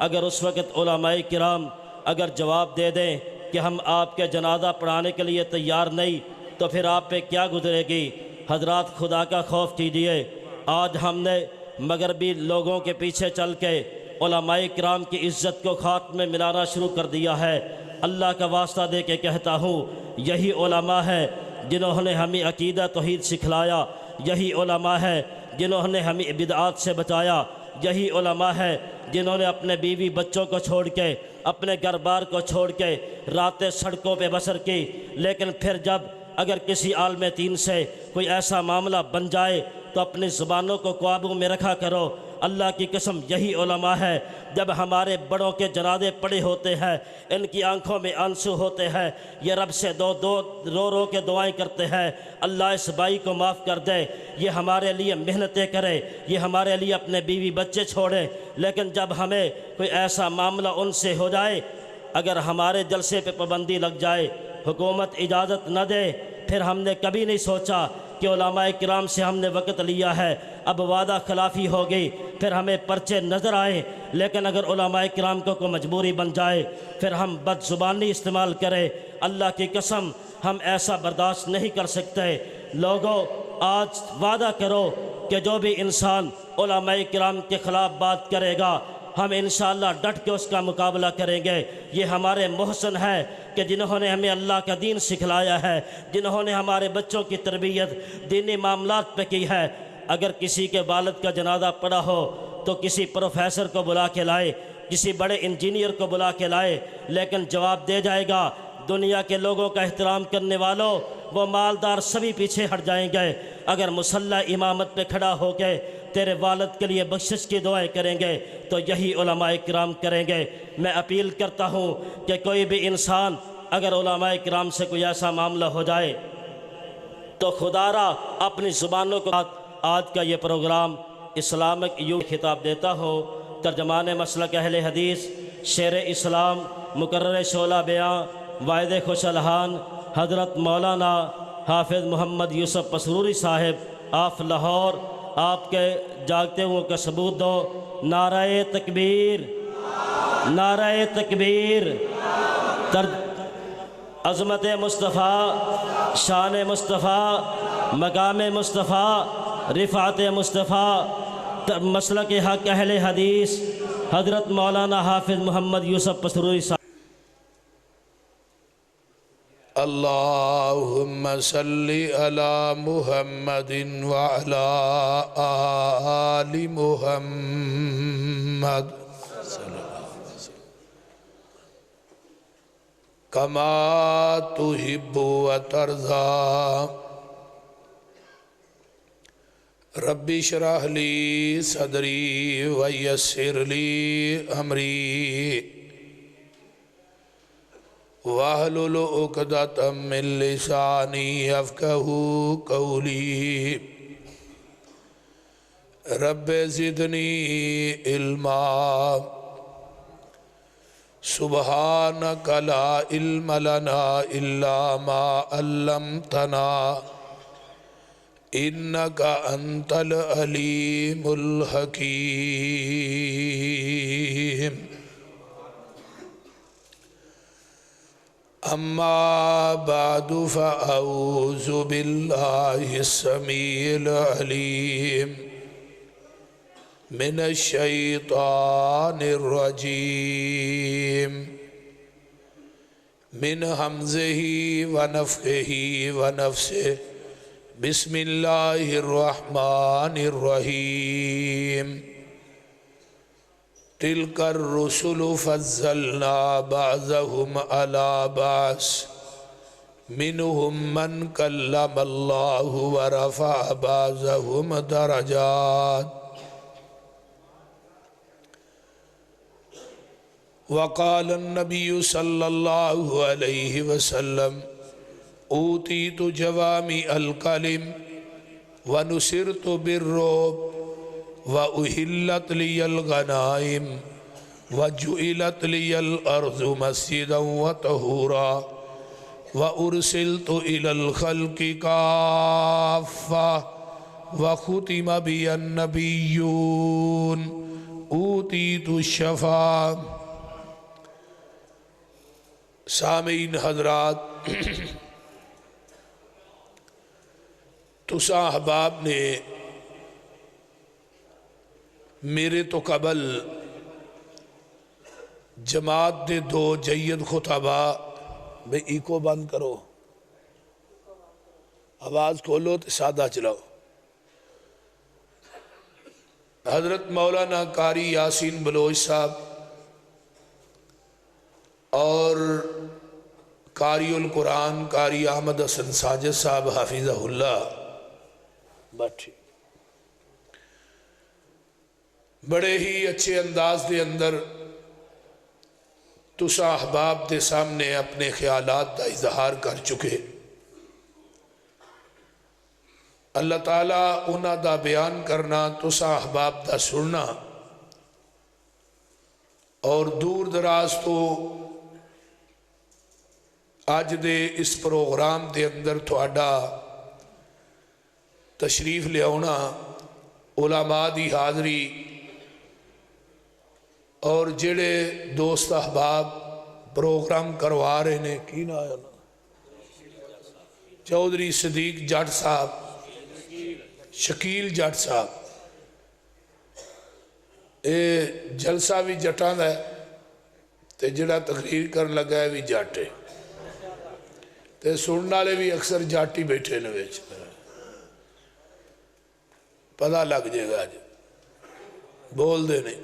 اگر اس وقت علماء کرام اگر جواب دے دیں کہ ہم آپ کے جنازہ پڑھانے کے لیے تیار نہیں، تو پھر آپ پہ کیا گزرے گی؟ حضرات خدا کا خوف کیجئے۔ آج ہم نے مغربی لوگوں کے پیچھے چل کے علماء کرام کی عزت کو خاک میں ملانا شروع کر دیا ہے۔ اللہ کا واسطہ دے کے کہتا ہوں، یہی علماء ہے جنہوں نے ہمیں عقیدہ توحید سکھلایا، یہی علماء ہے جنہوں نے ہمیں بدعات سے بچایا، یہی علماء ہے جنہوں نے اپنے بیوی بچوں کو چھوڑ کے، اپنے گھر بار کو چھوڑ کے راتیں سڑکوں پہ بسر کی۔ لیکن پھر جب اگر کسی عالم دین سے کوئی ایسا معاملہ بن جائے تو اپنی زبانوں کو قابو میں رکھا کرو۔ اللہ کی قسم یہی علماء ہے، جب ہمارے بڑوں کے جنازے پڑے ہوتے ہیں، ان کی آنکھوں میں آنسو ہوتے ہیں، یہ رب سے رو رو کے دعائیں کرتے ہیں، اللہ اس بھائی کو معاف کر دے، یہ ہمارے لیے محنتیں کرے، یہ ہمارے لیے اپنے بیوی بچے چھوڑے۔ لیکن جب ہمیں کوئی ایسا معاملہ ان سے ہو جائے، اگر ہمارے جلسے پہ پابندی لگ جائے، حکومت اجازت نہ دے، پھر ہم نے کبھی نہیں سوچا کہ علماء کرام سے ہم نے وقت لیا ہے، اب وعدہ خلافی ہوگی، پھر ہمیں پرچے نظر آئیں، لیکن اگر علماء کرام کو کوئی مجبوری بن جائے، پھر ہم بد زبانی استعمال کریں، اللہ کی قسم ہم ایسا برداشت نہیں کر سکتے۔ لوگوں، آج وعدہ کرو کہ جو بھی انسان علماء کرام کے خلاف بات کرے گا، ہم انشاءاللہ ڈٹ کے اس کا مقابلہ کریں گے۔ یہ ہمارے محسن ہے کہ جنہوں نے ہمیں اللہ کا دین سکھلایا ہے، جنہوں نے ہمارے بچوں کی تربیت دینی معاملات پہ کی ہے۔ اگر کسی کے والد کا جنازہ پڑا ہو تو کسی پروفیسر کو بلا کے لائے، کسی بڑے انجینئر کو بلا کے لائے، لیکن جواب دے جائے گا، دنیا کے لوگوں کا احترام کرنے والوں، وہ مالدار سبھی پیچھے ہٹ جائیں گے۔ اگر مصلی امامت پہ کھڑا ہو کے تیرے والد کے لیے بخشش کی دعائیں کریں گے تو یہی علماء کرام کریں گے۔ میں اپیل کرتا ہوں کہ کوئی بھی انسان اگر علماء کرام سے کوئی ایسا معاملہ ہو جائے تو خدا را اپنی زبانوں کو آج کا یہ پروگرام اسلامک یوں خطاب دیتا ہوں۔ ترجمان مسلک اہل حدیث، شیر اسلام، مقرر شعلہ بیاں، واحد خوش الحان، حضرت مولانا حافظ محمد یوسف پسرور صاحب آف لاہور، آپ کے جاگتے ہوئے کا ثبوت دو۔ نعرہ تکبیر، نعرہ تکبیر۔ عظمت مصطفیٰ، شان مصطفیٰ، مقام مصطفیٰ، رفعت مصطفیٰ، مسلک حق اہل حدیث حضرت مولانا حافظ محمد یوسف پسروری صاحب۔ اللہم صلی علی محمد وعلی آل محمد کما تحب و ترضا۔ رب اشرح لی صدری ویسر لی امری واحلل عقدۃ من لسانی یفقہوا قولی۔ رب زدنی علما سبحانک لا علم لنا الا ما علمتنا انک انت العلیم الحکیم۔ اما بعد فاعوذ باللہ السمیع العلیم من الشیطان الرجیم من حمزہ ونفخہ ونفثہ۔ بسم اللہ الرحمن الرحیم۔ تلک الرسل فضلنا بعضهم على بعض منهم من کلم اللہ ورفع بعضهم درجات۔ وقال النبی صلی اللہ علیہ وسلم اوتیت جوامع الکلم ونصرت بالرعب وأحلت لي الغنائم وجعلت لي الأرض مسجدا وطهورا وأرسلت إلى الخلق كافة وختم بي النبيون اوتیت الشفا. سامعین حضرات، تساں احباب نے میرے تو قبل جماعت دے دو جید خطبہ میں ایکو بند کرو، آواز کھولو تو سادہ چلاؤ. حضرت مولانا قاری یاسین بلوچ صاحب اور قاری القرآن قاری احمد حسن ساجد صاحب حافظہ اللہ بیٹھے بڑے ہی اچھے انداز دے اندر تساں احباب دے سامنے اپنے خیالات کا اظہار کر چکے. اللہ تعالیٰ انہاں دا بیان کرنا، تساں احباب دا سننا، اور دور دراز تو آج دے اس پروگرام دے اندر تھوڑا تشریف لے آنا، علماء دی حاضری اور جڑے دوست احباب پروگرام کروا رہے نے، کی نا آیا نا، چودھری صدیق جٹ صاحب، شکیل جٹ صاحب، اے جلسہ بھی جٹاں دا ہے تے جڑا تقریر کرن لگا ہے بھی جٹ ہے تے سننے والے بھی اکثر جٹ ہی بیٹھے نے وچ، پتہ لگ جائے گا جی بول دے نہیں.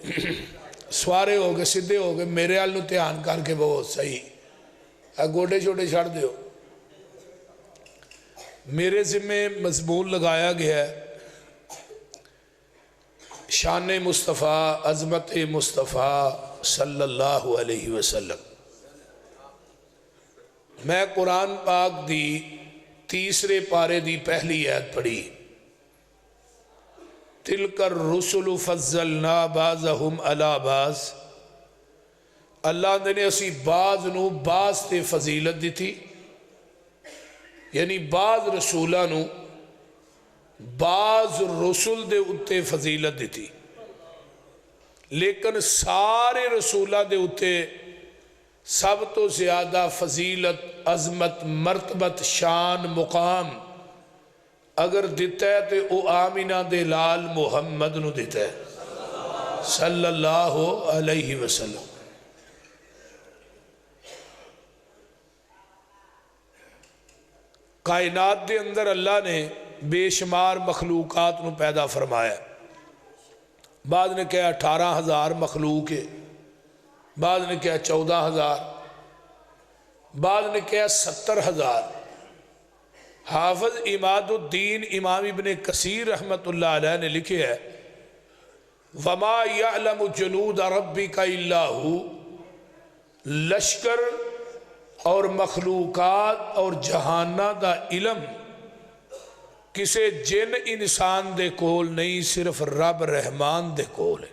سوارے ہو گئے، سدھے ہو گئے، میرے حال نو دھیان کر کے بہت صحیح گوڈے چھوٹے چھڑ دیو. میرے ذمہ مضمون لگایا گیا ہے شان مصطفیٰ، عظمت مصطفیٰ صلی اللہ علیہ وسلم. میں قرآن پاک دی تیسرے پارے دی پہلی آیت پڑھی، تِلْكَ الرُّسُلُ فَضَّلْنَا بَعْضَهُمْ عَلَى بَعْضٍ. اللہ نے اسی بعض نو بعض تے فضیلت دی تھی، یعنی بعض رسولہ نو بعض رسول دے اتے فضیلت دی تھی، لیکن سارے رسولہ دے اتے سب تو زیادہ فضیلت، عظمت، مرتبت، شان، مقام اگر دیتا ہے تو او آمینہ دے لال محمد نو دیتا ہے صلی اللہ علیہ وسلم. کائنات دے اندر اللہ نے بے شمار مخلوقات نو پیدا فرمایا. بعض نے کہا 18,000 مخلوق ہے، بعض نے کہا 14,000، بعض نے کہا 70,000. حافظ عماد الدین امام ابن کثیر رحمت اللہ علیہ نے لکھے ہے وَمَا يَعْلَمُ جُنُودَ رَبِّكَ إِلَّا هُ. لشکر اور مخلوقات اور جہانہ دا علم کسے جن انسان دے کول نہیں، صرف رب رحمان دے کول ہے.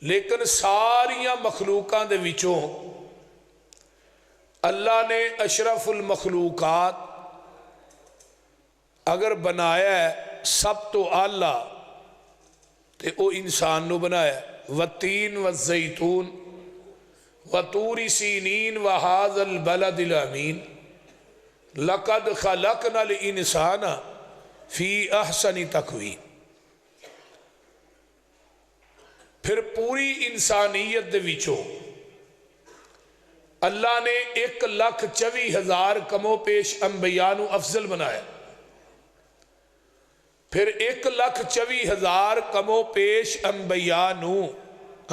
لیکن ساریاں مخلوقاں دے وچوں اللہ نے اشرف المخلوقات اگر بنایا ہے سب تو اعلیٰ تے او انسان نو بنایا ہے. وَالتِّينِ وَالزَّيْتُونِ وَطُورِ سِينِينَ وَهَذَا الْبَلَدِ الْأَمِينَ لَقَدْ خَلَقْنَا الْإِنسَانَ فِي أَحْسَنِ تَقْوِيمٍ. پھر پوری انسانیت دے وچوں اللہ نے 1,24,000 کمو پیش انبیاء نو افضل بنایا. پھر 1,24,000 کمو پیش انبیاء نو،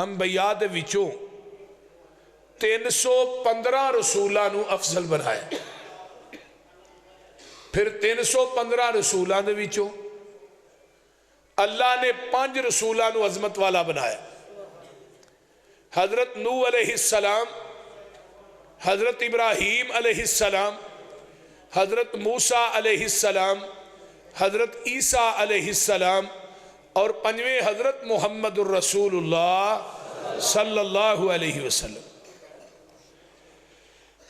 انبیاء دے وچوں 315 رسولہ نو افضل بنایا. پھر 315 رسولہ دے وچوں اللہ نے 5 رسولہ نو عظمت والا بنایا. حضرت نوح علیہ السلام، حضرت ابراہیم علیہ السلام، حضرت موسیٰ علیہ السلام، حضرت عیسیٰ علیہ السلام، اور 5ویں حضرت محمد الرسول اللہ صلی اللہ علیہ وسلم.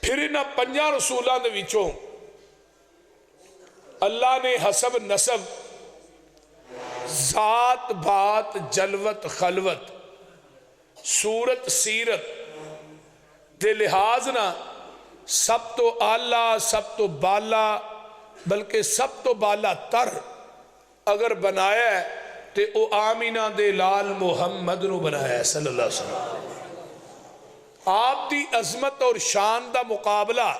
پھر انہاں 5 رسولہ دے وچوں اللہ نے حسب نسب ذات بات جلوت خلوت صورت سیرت دے لحاظ نہ سب تو آلہ سب تو بالا بلکہ سب تو بالا تر اگر بنایا ہے تے او آمینہ دے لال محمد نو بنایا ہے صلی اللہ علیہ وسلم۔ آپ دی عظمت اور شان دا مقابلہ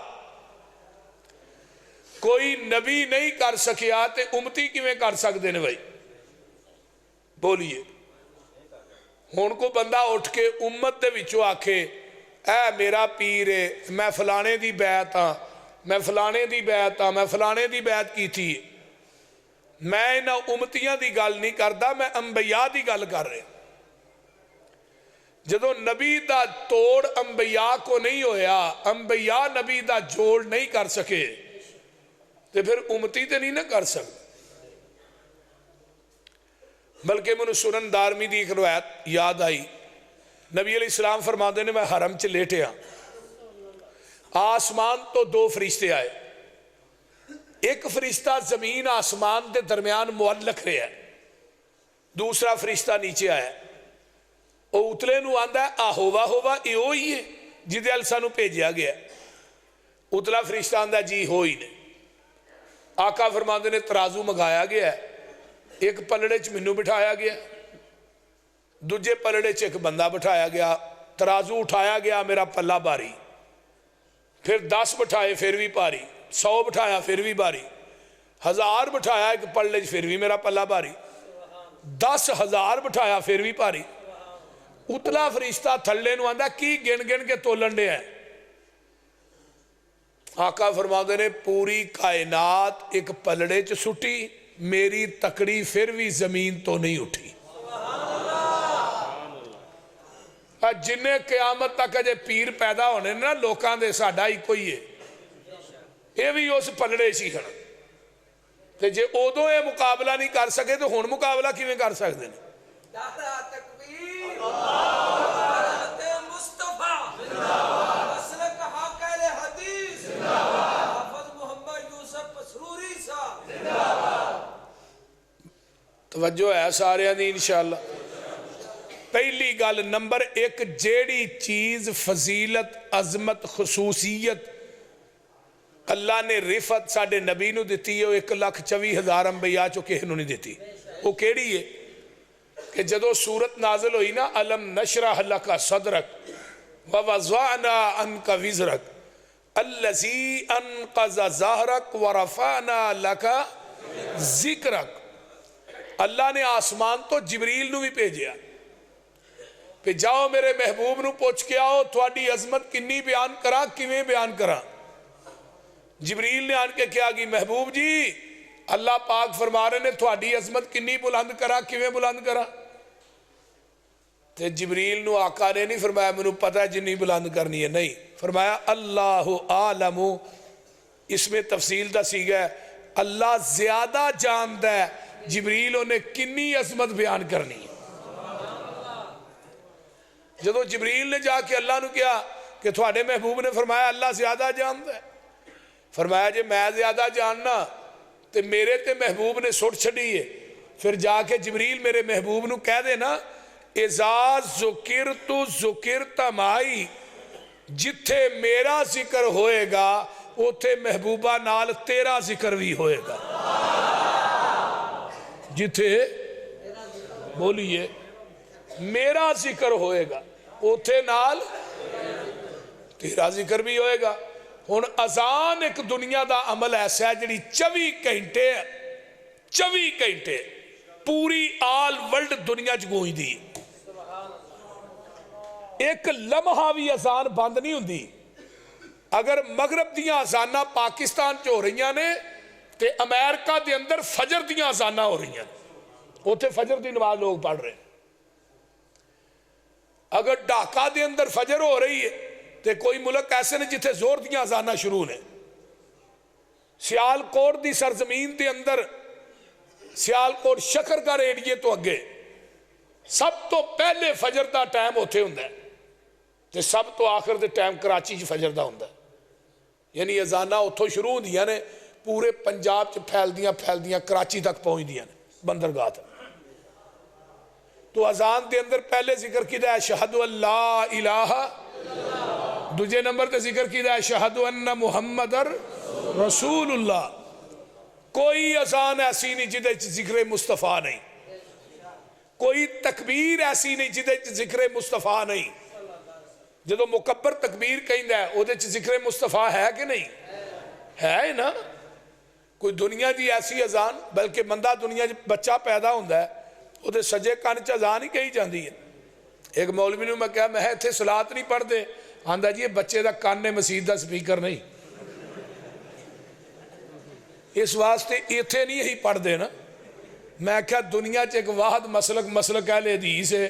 کوئی نبی نہیں کر سکیا تے امتی کیویں کر سکتے ہیں بھائی؟ بولیے۔ ہن کو بندہ اٹھ کے امت دے وچوں آکھے اے میرا پیر ہے، میں فلانے دی بیعت ہاں، میں فلانے دی بیعت ہاں، میں فلانے دی بیعت کی تھی، میں نہ امتیاں دی گل نہیں کردا، میں انبیاء دی گل کر رہے۔ جدو نبی دا توڑ انبیاء کو نہیں ہویا، انبیاء نبی دا جوڑ نہیں کر سکے، تو پھر امتی تے نہیں نہ کر سکتے۔ بلکہ منو سنن دارمی دی ایک روایت یاد آئی، نبی علیہ السلام فرماتے نے میں حرم چ لیٹیا، آسمان تو دو فرشتے آئے، ایک فرشتہ زمین آسمان دے درمیان معلق رہا ہے، دوسرا فرشتہ نیچے آیا، وہ اتلے نو آندا ہے آہوا ہوا یہ ہوئی ہے جدے ال سانو بھیجیا گیا ہے، اتلا فرشتہ آندا جی ہوئی نے۔ آقا فرماتے نے ترازو منگایا گیا ہے، ایک پلڑے چ مینوں بٹھایا گیا، دوجے پلڑے چ ایک بندہ بٹھایا گیا، ترازو اٹھایا گیا میرا پلہ باری، پھر 10 بٹھائے پھر بھی باری، 100 بٹھایا پھر بھی باری، 1000 بٹھایا ایک پلڑے چ پھر بھی میرا پلہ باری، 10,000 بٹھایا پھر بھی باری۔ اتلا فرشتہ تھلے نو آندا کی گن گن کے تولن دے ہیں؟ آقا فرماتے نے پوری کائنات ایک پلڑے چ سٹی، میری تکڑی پھر بھی زمین تو نہیں اٹھی۔ جنہیں قیامت تک اجے پیر پیدا ہونے نا لوکاں دے ساڈا ہی کوئی ہے، یہ بھی اس پلڑے سی کھڑا، تے جے ادو یہ مقابلہ نہیں کر سکے تو ہن مقابلہ کیویں کر سکتے ہیں؟ نعرہ تکبیر، حضرت مصطفیٰ، مسلک حق اہل حدیث، حافظ محمد یوسف پسروری صاحب۔ توجہ ہے سارے دی انشاءاللہ۔ پہلی گل نمبر 1، جیڑی چیز فضیلت عظمت خصوصیت اللہ نے رفت ساڑھے نبی نو دیتی ہے، وہ 1,24,000 انبیاء چو کہنو نہیں دیتی۔ وہ کیڑی ہے کہ جدو سورت نازل ہوئی نا الم نشرح لک صدرک ووضعنا عنک وزرک الذی انقض ظہرک ورفعنا لک ذکرک، اللہ نے آسمان تو جبریل نو بھی بھیجیا کہ جاؤ میرے محبوب نو پوچھ کے آؤ تھوڑی عظمت کنی بیان کرا کیویں بیان کرا۔ جبریل نے آن کے کیا کی محبوب جی اللہ پاک فرما رہے نے تھوڑی عظمت کنی بلند کرا کیویں بلند کرا؟ تے جبریل نو آقا نے نہیں فرمایا منو پتہ ہے جنی بلند کرنی ہے، نہیں، فرمایا اللہ عالم، اس میں تفصیل دا سیگا ہے اللہ زیادہ جاندہ ہے جبریل نے کنی عظمت بیان کرنی ہے۔ جدو جبریل نے جا کے اللہ نو کیا کہ تھوڑے محبوب نے فرمایا اللہ زیادہ جاندہ ہے، فرمایا جے میں زیادہ جاننا تے میرے تے محبوب نے سٹ چھڑی ہے، پھر جا کے جبریل میرے محبوب نو کہہ دے نا اذا ذکرت ذکرت مائی، جتھے میرا ذکر ہوئے گا اوتھے محبوبہ نال تیرا ذکر بھی ہوئے گا۔ جتھے بولیے میرا ذکر ہوئے گا اوتھے نال تیرا ذکر بھی ہوئے گا۔ ہن اذان ایک دنیا دا عمل ایسا ہے جڑی 24 گھنٹے پوری آل ورلڈ دنیا چ گونج دی، ایک لمحہ بھی اذان بند نہیں ہوندی۔ اگر مغرب دیاں اذاناں پاکستان چ ہو رہی نے تے امریکہ دے اندر فجر دیاں اذاناں ہو رہی ہیں، اوتھے فجر دی نماز لوگ پڑھ رہے ہیں۔ اگر ڈھاکہ دے اندر فجر ہو رہی ہے تے کوئی ملک ایسے نے جتھے زور دیاں اذاناں شروع نے۔ سیالکوٹ دی سرزمین دے اندر سیالکوٹ شکرگڑھ ایریے تو اگے سب تو پہلے فجر دا ٹائم ہوتے ہوندہ ہے تے سب تو آخر دے ٹائم کراچی چ فجر دا ہوندہ ہے، یعنی اذاناں اتھوں شروع ہوندیاں نے پورے پنجاب چ پھیل دیاں کراچی تک پہنچ دیاں نے بندرگاہ تک۔ تو اذان دے اندر پہلے ذکر کیدا ہے اشہد ان لا الہ، دوجے نمبر تے ذکر کیدا ہے اشہد ان محمد رسول اللہ۔ کوئی اذان ایسی نہیں جدے ذکر مصطفیٰ نہیں، کوئی تکبیر ایسی نہیں جدے ذکر مصطفیٰ نہیں۔ جدو مکبر تکبیر کہندا ہے او دے ذکر مصطفیٰ ہے کہ نہیں؟ ہے نا۔ کوئی دنیا دی ایسی اذان، بلکہ بندہ دنیا بچہ پیدا ہوندا ہے او دے سجے کان چ اذان ہی کہی جاندی ہے۔ ایک مولوی نوں میں کہا میں ایتھے صلاۃ نہیں پڑھ دے، آندا جی یہ بچے دا کان نے مسجد دا سپیکر نہیں، اس واسطے ایتھے نہیں ہی پڑھ دے نا۔ میں کہا دنیا چ ایک واحد مسلک اہل حدیث ہے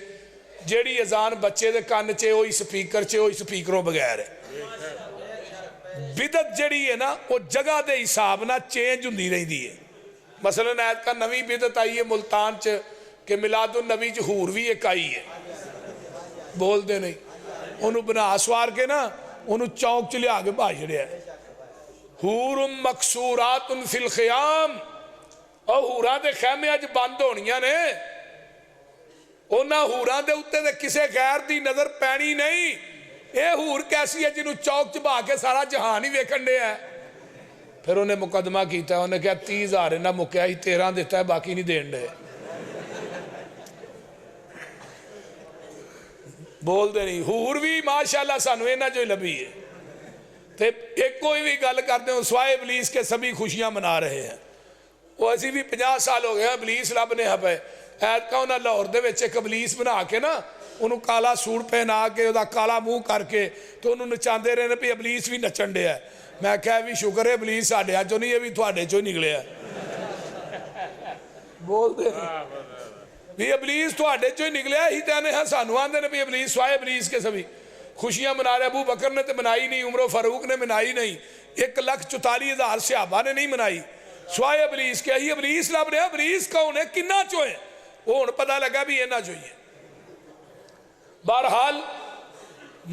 جیڑی اذان بچے دے کان چ ہوئی سپیکر چ ہوئی سپیکروں بغیر ہے۔ بدعت جڑی ہے نا وہ جگہ دے حساب نہ چینج ہوندی رہندی ہے۔ مثلا ایت کا نویں بدعت آئی ہے ملتان چ کہ میلاد النبی چ حور بھی ایک آئی ہے، بول دے نہیں، انہوں بنا سوار کے نا انہوں چونک چ لیا کے بھا چھڑیا ہے۔ حور مکسورات فی الخیام، اور حوراں دے خیمے اج بند ہونیاں نے، انہاں حوراں دے اوتے تے کسے غیر دی نظر پینی نہیں۔ اے حور کیسی ہے جنہوں چوک چ بھا کے سارا جہان ہی ویکھن دے ہے۔ پھر انہیں مقدمہ کیتا ہے، انہیں کہا 30,000 انہاں مکیا ہی 13 دیتا ہے باقی نہیں دین دے، بول دے نہیں۔ حور بھی ماشاءاللہ سانو انہاں جو لبھی ہے، تے ایک کوئی بھی گل کرتے ہیں سوائے ابلیس کے سبھی خوشیاں منا رہے ہیں۔ وہ ایسی بھی 50 سال ہو گئے ابلیس لبنے ہاں پہ، ایت کا انہاں لاہور دے وچ ایک ابلیس بنا کے نا انہوں کالا سوٹ پہنا کے دا کالا منہ کر کے تو انہوں نچاندے رہے پہ ابلیس بھی نچن دے ہے۔ میں کہا بھی شکر ہے ابلیس ساڈے چوں نہیں، یہ بھی تھوڑے چوں نکلے ہے، بول دے بھی ابلیس تھوڑے چوں نکلے ہے ہی تینے ہاں سانو آندے نے بھی ابلیس سوائے ابلیس کے سبھی خوشیاں منا رہے۔ ابو بکر نے تو منائی نہیں، عمر و فاروق نے منائی نہیں، 1,44,000 صحابہ نے نہیں منائی، سوائے ابلیس کے۔ ہی ابلیس لب رہے، ابلیس کون ہے، کنہ چوئے وہ ہن پتہ لگا بھی یہ نہ چوئیے۔ بہرحال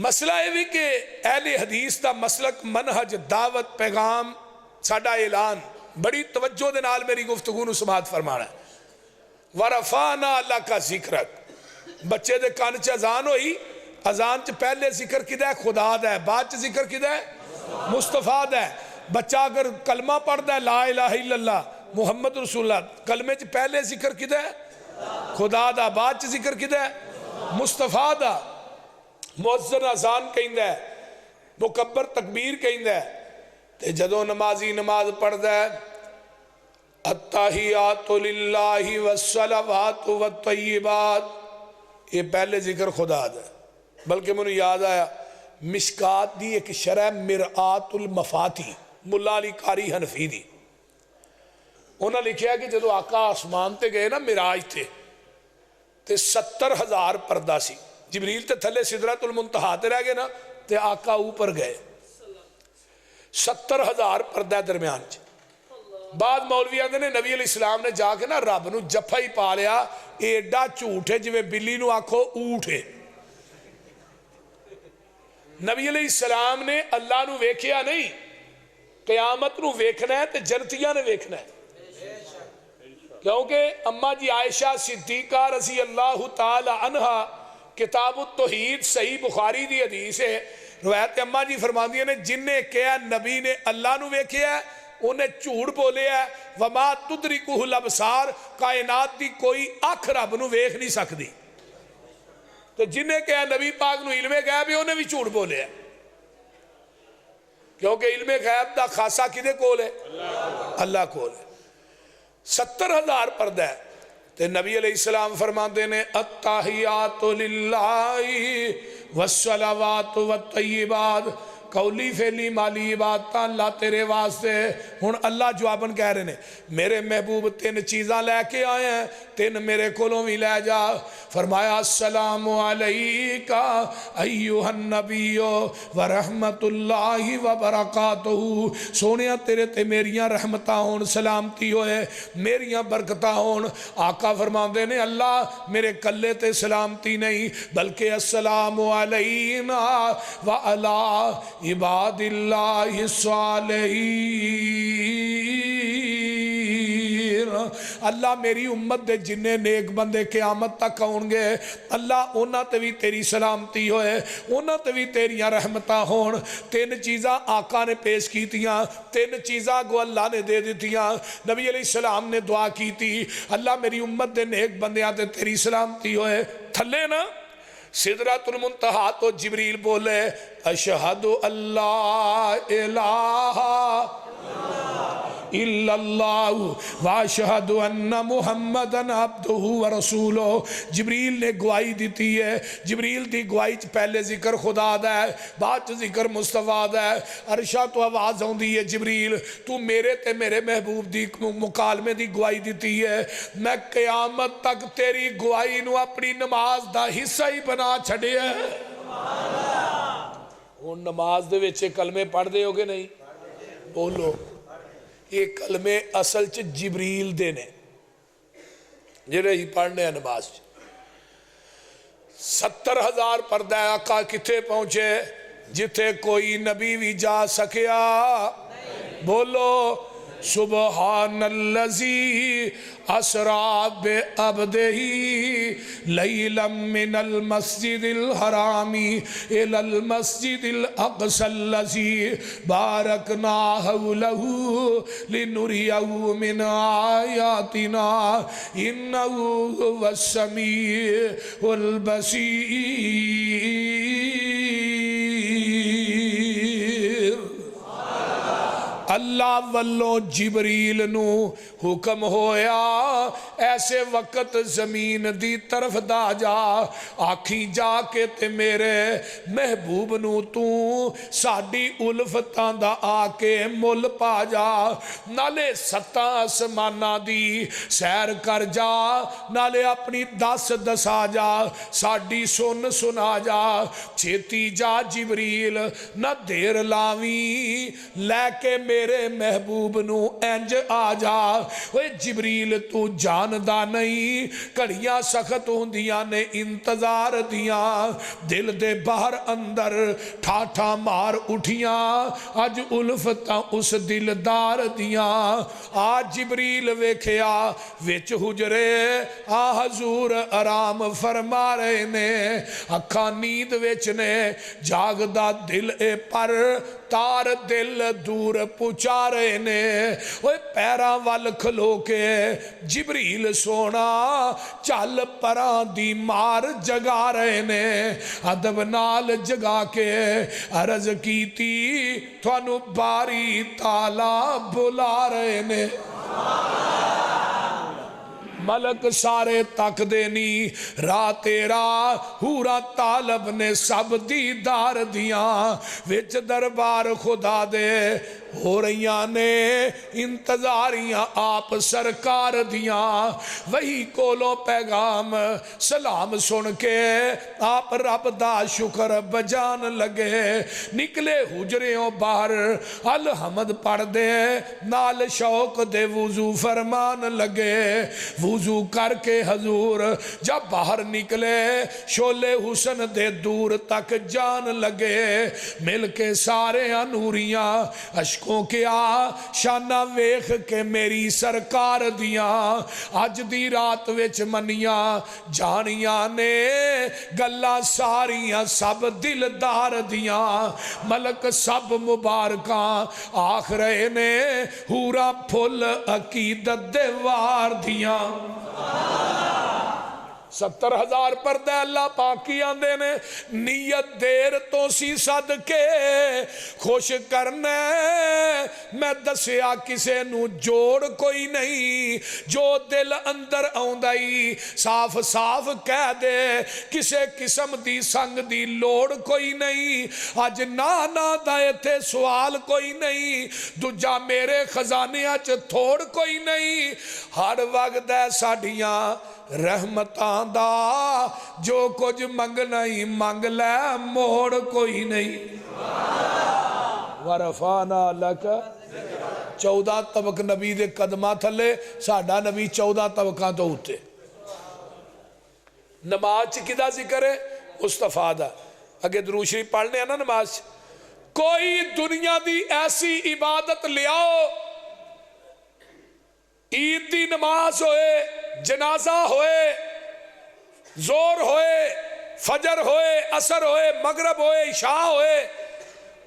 مسئلہ ہے بھی کہ اہل حدیث دا مسلک منہج دعوت پیغام ساڈا اعلان بڑی توجہ دے نال میری گفتگو نو سماعت فرمانا ہے۔ ورفعنا لک ذکرک، بچے دے کان چ اذان ہوئی، اذان چ پہلے ذکر کدا ہے خدا دا ہے، بعد چ ذکر کدا ہے مصطفیٰ دا ہے۔ بچہ اگر کلمہ پڑھدا ہے لا الہ الا اللہ محمد رسول اللہ، کلمے چ پہلے ذکر کدا ہے خدا دا، بعد چ ذکر کدا ہے مصطفیٰ دا۔ مؤذن اذان کہندا ہے، مکبر تکبیر کہندا ہے، تے جدوں نمازی نماز پڑھدا ہے التحیات للہ والصلوات والطیبات، یہ پہلے ذکر خدا دا ہے۔ بلکہ مجھے یاد آیا مشکات دی ایک شرح مرآت المفاتی ملا علی قاری حنفی دی، انہوں نے لکھیا کہ جدو آقا آسمان تے گئے نا معراج تے 70,000 پردہ سی، جبریل تے تھلے سدرۃ المنتہا تے رہ گئے نا تے آقا اوپر گئے، 70,000 پردہ درمیان چ۔ بعد مولوی آندے نے نبی علیہ السلام نے جا کے نا رب نو جفا ہی پا لیا، ایڈا جھوٹ ہے جویں بلی نو آکھو اونٹ ہے۔ نبی علیہ السلام نے اللہ نو ویکھیا نہیں، قیامت نو ویکھنا ہے تے جنتیاں نے ویکھنا ہے، کیونکہ اماں جی عائشہ صدیقہ رضی اللہ تعالی عنہ کتاب التوحید صحیح بخاری دی حدیث ہے، روایت اماں جی فرماندیاں نے جن نے کہا نبی نے اللہ نو ویکھیا ہے انہیں جھوٹ بولے ہے، وما تدرکہ الابصار، کائنات دی کوئی اکھ رب نو ویکھ نہیں سکتی، تو جن نے کہا نبی پاک نو علم غیب ہے انہیں بھی جھوٹ بولے ہے، کیونکہ علم غیب دا خاصہ کدے کول ہے اللہ کول ہے۔ 70,000 پردہ ہے تے نبی علیہ السلام فرماندے نے التحیات للہ والصلوات والطیبات، قولی فعلی مالی عبادت اللہ تیرے واسطے۔ ہن اللہ جواباً کہہ رہے ہیں میرے محبوب 3 چیزاں لے کے آئے ہیں، 3 میرے کولوں بھی لے جا۔ فرمایا السلام علیکہ ایہا النبی ورحمت اللہ وبرکاتہ، سونیا تیرے تے میریاں رحمتاں ہون، سلامتی ہوئے، میریاں برکتاں ہون۔ آقا فرماندے نے اللہ میرے کلے تے سلامتی نہیں بلکہ السلام علینا وعلی عباد اللہ الصالحین، اللہ میری امت دے جننے نیک بندے قیامت تک آؤں گے اللہ انہاں تے بھی تیری سلامتی ہوئے انہاں تے بھی تیریاں رحمتاں ہون تین چیزاں آقا نے پیش کیتیاں تین چیزاں گو اللہ نے دے دیتیاں نبی علیہ السلام نے دعا کی تھی اللہ میری امت دے نیک بندیاں تے تیری سلامتی ہوئے تھلے نا سدرۃ المنتہا تو جبریل بولے اشہد اللہ الہ الا اللہ واشہد ان محمدن عبدہ ورسولہ جبریل نے گواہی دیتی ہے جبریل دی گواہی پہلے ذکر خدا دا ہے بعد ذکر مصطفیٰ دا ہے عرشہ تو آواز ہوں دی ہے جبریل تو میرے تے میرے محبوب دی مکالمے دی گواہی دیتی ہے میں قیامت تک تیری گواہی نو اپنی نماز دا حصہ ہی بنا چھڑے ہے ان نماز دے ویچے کلمے پڑھ دے ہوگے نہیں بولو یہ کلمے اصل چ جبریل دے نے جنہیں ہی پڑھنے ہیں نماز 70,000 پردہ آقا کتے پہنچے جتے کوئی نبی بھی جا سکیا بولو سبحان اللذی اسرا بعبدہ لیلا من المسجد الحرامی الى المسجد الاقصى الذی بارکنا حولہ لنریہ من آیاتنا انہو هو السمیع البصیر اللہ واللو جبریل نو حکم ہویا ایسے وقت زمین دی طرف دا جا آکھی جا کے تے میرے محبوب نو تو ساڑی الفتان دا آکے مل پا جا نالے 7 آسمانہ دی سیر کر جا نالے اپنی دس آ جا ساڑی سنا جا چھیتی جا جبریل نہ دیر لاویں لے کے میرے محبوب نو انج آ جا اوے جبریل تو جاندہ نہیں کڑیاں سخت ہوندیاں نے انتظار دیاں دل دے باہر اندر ٹھاٹھا مار اٹھیاں اج الفتاں اس دلدار دیاں آج جبریل ویکھیا وچ حجرے آ حضور آرام فرما رہے نے اکھاں نیند وچ نے جاگدا دل اے پر تار دل دور پچا رہے نے اوے پیراں وال کھلو کے جبریل سونا چل پران دی مار جگا رہے نے ادب نال جگا کے عرض کیتی تھانو باری تالا بلا رہے نے ملک سارے تک دینی راہ تیرا ہورا طالب نے سب دیدار دیاں وچ دربار خدا دے ہو رہیاں نے انتظاریاں آپ سرکار دیاں وہی کولوں پیغام سلام سن کے آپ رب دا شکر بجان لگے نکلے حجریوں باہر الحمد پڑھ دے نال شوق دے وضو فرمان لگے وضو کر کے حضور جب باہر نکلے شولے حسن دے دور تک جان لگے مل کے سارے انوریاں عشقوں کیا شانہ ویخ کے میری سرکار دیاں آج دی رات وچ منیاں جانیاں نے گلہ ساریاں سب دلدار دیاں ملک سب مبارکاں آخرے نے ہورا پھل عقیدت دیوار دیاں 70,000 پردہ اللہ پاکی آندے نے نیت دیر تو سی صدقے خوش کرنے میں دسیا کسے نو جوڑ کوئی نہیں جو دل اندر آؤندائی صاف صاف کہہ دے کسے قسم دی سنگ دی لوڑ کوئی نہیں آج نانا دائے تھے سوال کوئی نہیں دجا میرے خزانے آج تھوڑ کوئی نہیں ہر وقت ہے ساڑیاں رحمتان دا جو کچھ منگ نہیں منگ لے موڑ کوئی نہیں ورفانا لکا 14 طبق نبی دے قدمہ تھلے ساڑھا نبی 14 طبقاں تو ہوتے نماز کدا ذکر ہے مصطفیٰ دا اگر درود شریف پڑھنے ہیں نا نماز کوئی دنیا دی ایسی عبادت لے آؤ عید دی نماز ہوئے، جنازہ ہوئے، زور ہوئے، فجر ہوئے، عصر ہوئے، مغرب ہوئے، عشاء ہوئے،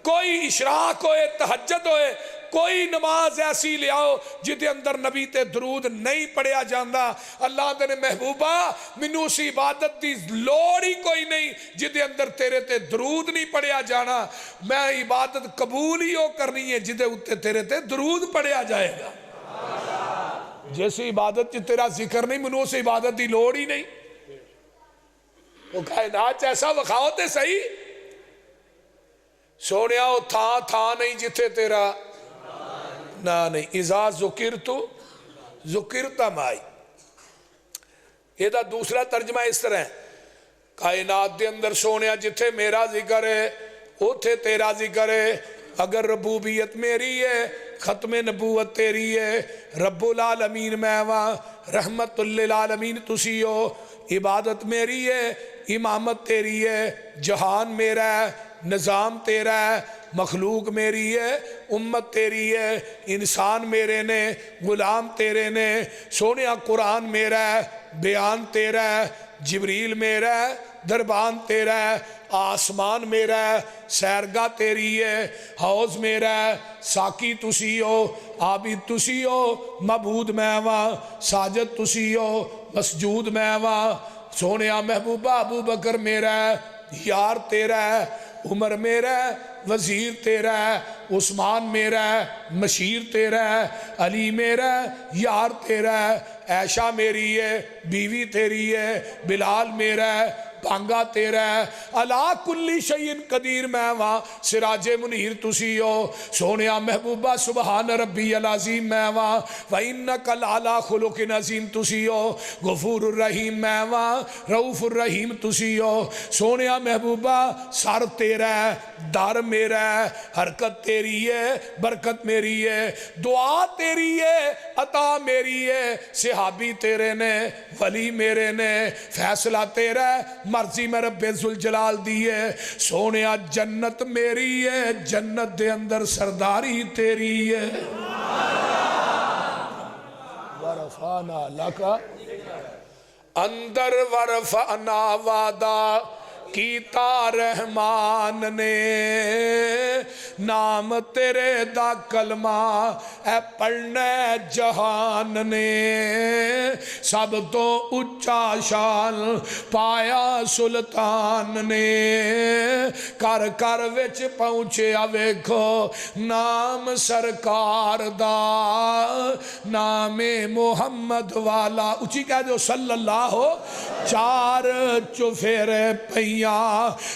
کوئی اشراق ہوئے، تہجد ہوئے، کوئی نماز ایسی لے آؤ جدے اندر نبی تے درود نہیں پڑھیا جاندہ. اللہ دے محبوبہ منو اس عبادت دی لوڑ ہی کوئی نہیں جدے اندر تیرے تے درود نہیں پڑھیا جانا. میں عبادت قبول ہی ہو کرنی ہے جدے اتے تیرے تے درود پڑھیا جائے گا. جیسی عبادت جو تیرا ذکر نہیں منو اس عبادت دی لوڑ ہی نہیں. وہ کائنات ایسا وکھاؤ تے صحیح سونیا وہ تھا نہیں جتھے تیرا نا نہیں. اذا ذکرتو ذکرتا مائی. یہ دا دوسرا ترجمہ اس طرح ہے کائنات دے اندر سونیا جتھے میرا ذکر ہے اوتھے تیرا ذکر ہے. اگر ربوبیت میری ہے ختم نبوت تیری ہے. رب العالمین میں وہاں رحمت للعالمین تسی ہو. عبادت میری ہے، امامت تیری ہے، جہان میرا ہے، نظام تیرا ہے، مخلوق میری ہے، امت تیری ہے، انسان میرے نے، غلام تیرے نے. سونیا قرآن میرا ہے، بیان تیرا ہے، جبریل میرا ہے، دربان تیرا ہے، آسمان میرا ہے، سیرگاہ تیری ہے، حوض میرا ہے، ساکی تسی ہو، عابد تسی ہو، معبود میں وہاں، ساجد تسی ہو، مسجود میں وہاں. سونیا محبوبہ ابو بکر میرا ہے، یار تیرا ہے، عمر میرا ہے، وزیر تیرا ہے، عثمان میرا ہے، مشیر تیرا ہے، علی میرا ہے، یار تیرا ہے، عائشہ میری ہے، بیوی تیری ہے، بلال میرا ہے، بانگا تیرا ہے. علا کلی شیء قدیر میں وہاں سراج منیر تسی ہو. سونیا محبوبہ سبحان ربی العظیم میں وہاں وَإِنَّكَ لَعَلَىٰ خُلُقٍ عَظِيمٍ تسی ہو. غفور الرحیم میں وہاں رؤوف الرحیم تسی ہو. سونیا محبوبہ سر تیرا ہے، در میرا ہے، حرکت تیری ہے، برکت میری ہے، دعا تیری ہے، عطا میری ہے، صحابی تیرے نے، ولی میرے نے، فیصلہ تیرا ہے، مرضی میں رب ذوالجلال دی ہے. سونیا جنت میری ہے، جنت دے اندر سرداری تیری ہے. ورفعنا لکا اندر ورفعنا وعدہ کیتا رحمان نے نام تیرے دا کلمہ اے پڑھنے جہان نے سب تو اچھا شان پایا سلطان نے کر کر وچ پہنچے ویکھو نام سرکار دا نام محمد والا اچھی کہہ دو صلی اللہ ہو چار چفیرے پہیاں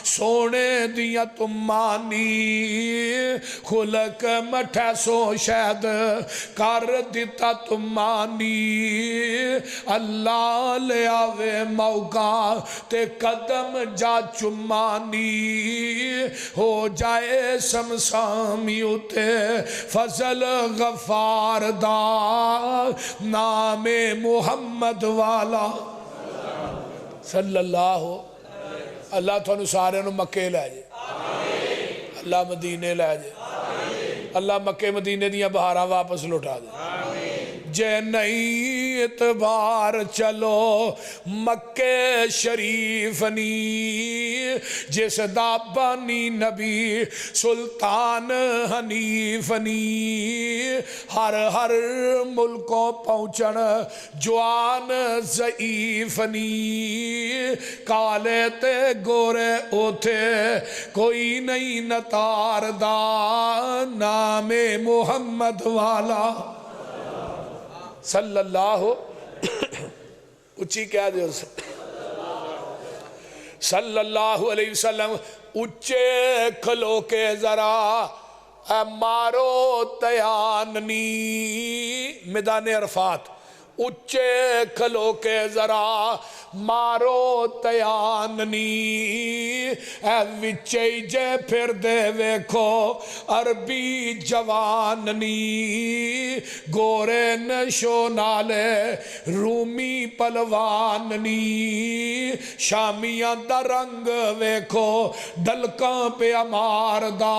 سونے دیا تم مانی خلق مٹھے سو شہد کر دیتا تم مانی اللہ لے آوے موقع تے قدم جا چمانی ہو جائے سمسامی اتے فضل غفار دا نام محمد والا صلی اللہ ہو. اللہ تھانو سارے نو مکے لے جائے اللہ مدینے لے جائے اللہ مکے مدینے دیاں بہاراں واپس لوٹا دے. جے نہیں اعتبار چلو مکے شریف نی جس دا بانی نبی سلطان حنیف نی ہر ہر ملکوں پہنچن جوان ضعیف نی کالے تے گورے اوتھے کوئی نہیں نتار دا نام محمد والا صلی اللہ اچھی کہہ دے صلی اللہ علیہ وسلم اچھے کھلو کے ذرا اے مارو تیاننی میدان عرفات اچھے کھلو کے ذرا مارو تیاننی اے وچے جے پھر دے ویکھو عربی جواننی گورے نشو نالے رومی پلواننی شامیاں دا رنگ ویکھو ڈلکاں پہ امار دا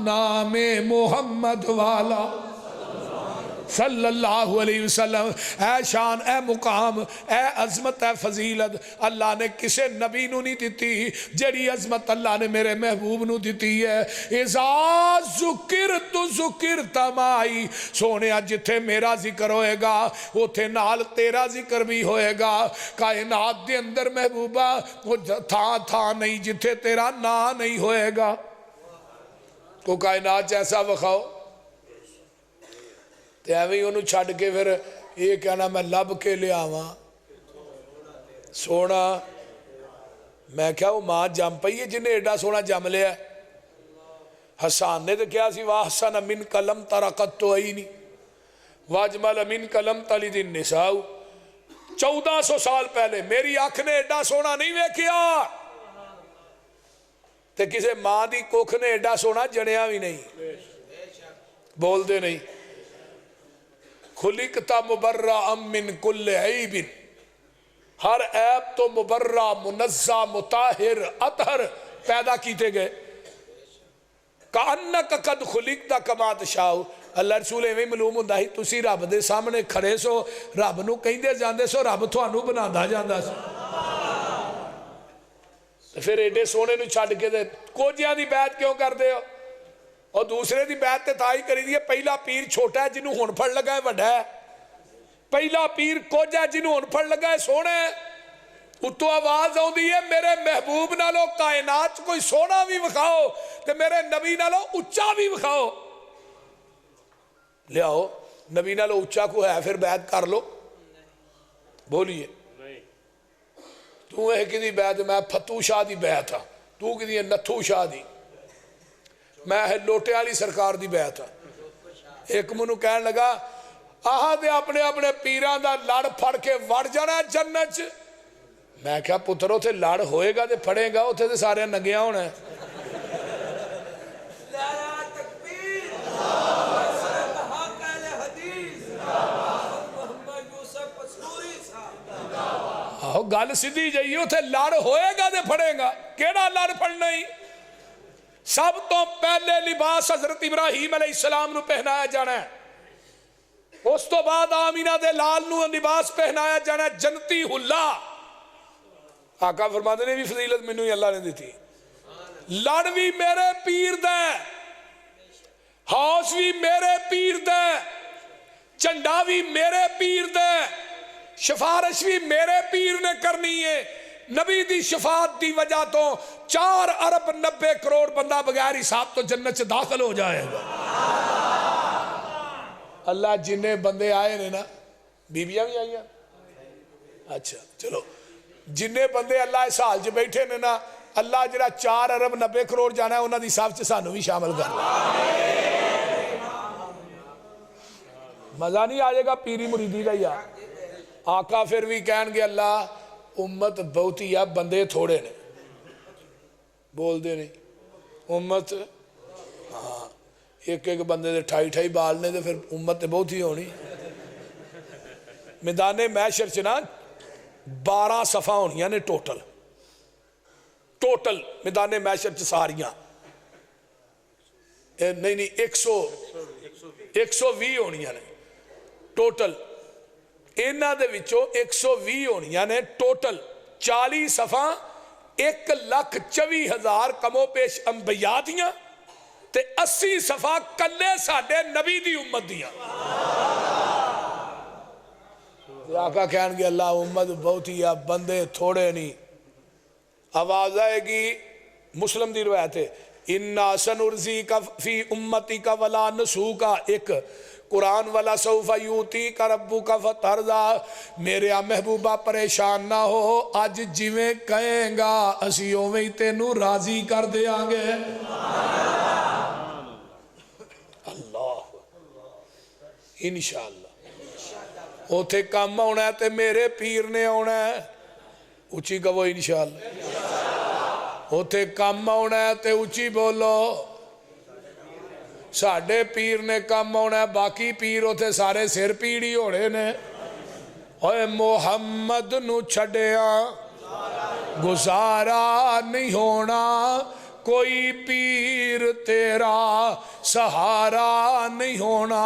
نام محمد والا صلی اللہ علیہ وسلم. اے شان، اے مقام، اے عظمت، اے فضیلت اللہ نے کسے نبی نو نہیں دیتی جڑی عظمت اللہ نے میرے محبوب نو دیتی ہے. اذا ذکرت ذکرت معی، سونے جتھے میرا ذکر ہوئے گا اتھے نال تیرا ذکر بھی ہوئے گا. کائنات دے اندر محبوبہ وہ تھا نہیں جتھے تیرا نا نہیں ہوئے گا. کو کائنات ایسا وکھاؤ تے ایویں انہوں چھڈ کے پھر یہ کہنا میں لب کے لے آواں سونا. میں کیا وہ ماں جم پئی ہے جنہیں ایڈا سونا جم لیا. حسان نے تو کیا سی واحسن من کلم ترقت تو آئی نہیں واجمل من کلم تلد النساء. 1400 سال پہلے میری آنکھ نے ایڈا سونا نہیں ویکھیا تے کسے ماں دی کوکھ نے ایڈا سونا جنیا بھی نہیں. بول دے نہیں. خلقتا مبرہ من کل عیب، ہر عیب تو مبرہ منزہ مطاہر اطہر پیدا کیتے گئے. کانک قد خلقتا کما تشاؤ. اللہ رسول ایویں معلوم ہوندا ہی تسی رب دے سامنے کھڑے سو رب نو کہندے جاندے سو رب تھانوں بنادا جاندا سو. پھر ایڈے سونے نو چھڈ کے دے کوجیاں دی بیعت کیوں کر دے ہو؟ اور دوسرے دی بیعت تے تائی کری دی ہے. پہلا پیر چھوٹا ہے جنہوں ہن پھڑ لگا ہے وڈا ہے. پہلا پیر کوجا ہے جنہوں ہن پھڑ لگا ہے سونا ہے. اتو آواز آؤندی ہے میرے محبوب نالو کائنات کوئی سونا بھی وکھاؤ تے میرے نبی نالو اچا بھی وکھاؤ. لے آؤ نبی نالو اچا کو ہے پھر بیعت کر لو. بولیے تو ہے کدی بیعت؟ میں فتو شاہ دی بیعت تھا. تو کدی نتھو شاہ دی. میں لوٹے والی سرکار دی بیعت تھا. ایک منو کہن لگا آہا دے اپنے اپنے پیران دا لڑ پھڑ کے وڑ جانا ہے جنت. میں کہا پتروں تے لڑ ہوئے گا تے پھڑے گا اتھے تے سارے نگیاں ہونا ہے. نعرہ تکبیر، حضرت حق اہل حدیث محمد یوسف پسلوری صاحب. آہو گل سیدھی جائیے اتھے لڑ ہوئے گا تے پھڑے گا. کیڑا لڑ پھڑنا ہی؟ سب تو پہلے لباس حضرت ابراہیم علیہ السلام نو پہنایا جانا ہے. اس تو بعد آمینہ دے لال نو لباس پہنایا جانا ہے جنتی حلا. آقا فرماتے نے بھی فضیلت منو ہی اللہ نے دی تھی. لڑ بھی میرے پیر دے، ہاؤس بھی میرے پیر دے، چنڈا بھی میرے پیر دے، شفارش بھی میرے پیر نے کرنی ہے. نبی دی شفاعت دی وجہ تو 4 ارب 90 کروڑ بندہ بغیر حساب تو جنت سے داخل ہو جائے گا. اللہ جنہیں بندے آئے نے نا بیبیاں بھی آئیاں. اچھا چلو جنہیں بندے اللہ اس حال جو بیٹھے نے نا اللہ جرا 4 ارب 90 کروڑ جانا ہے انہاں دی حساب سے سانو بھی شامل کر. مزہ نہیں آئے گا پیری مریدی کا یار. آقا پھر بھی کہن گے اللہ امت بہت ہی بندے تھوڑے نے. بول دے نہیں امت ہاں ایک ایک بندے دے 28 بال نے تو پھر امت بہت ہی ہونی. میدان محشر چ نا 12 صفحہ ہونیاں نے ٹوٹل میدان محشر چ ساریاں نہیں 120 ہونیاں نے ٹوٹل. انہاں دے وچوں 120 ہونیاں نے ٹوٹل. 40 صفحہ 1,24,000 کمو پیش انبیاء دیاں تے 80 صفحہ کلے ساڈے نبی دی امت دیاں. آقا کہن گے اللہ امت بہت ہی بندے تھوڑے نہیں. آواز آئے گی مسلم دی روایت ہے اِنَّا سَنُرْزِيكَ فِي أُمَّتِكَ وَلَا نُسُوكَ. ایک قرآن والا سوف یوتی کا ربو کا فترزا. میرے محبوبہ پریشان نہ ہو آج جیویں کہیں گا اسی اویں تینوں راضی کر دیاں گے. اللہ انشاءاللہ اوتھے کام ہونا ہے تے میرے پیر نے ہونا ہے. اچھی کہو انشاءاللہ. اوتھے کام ہونا ہے تے اچھی بولو. ساڑھے پیر نے کم ہونا ہے باقی پیر ہوتے سارے سر پیڑی ہوڑے نے. اوے محمد نو چھڑیاں گزارا نہیں ہونا کوئی پیر تیرا سہارا نہیں ہونا.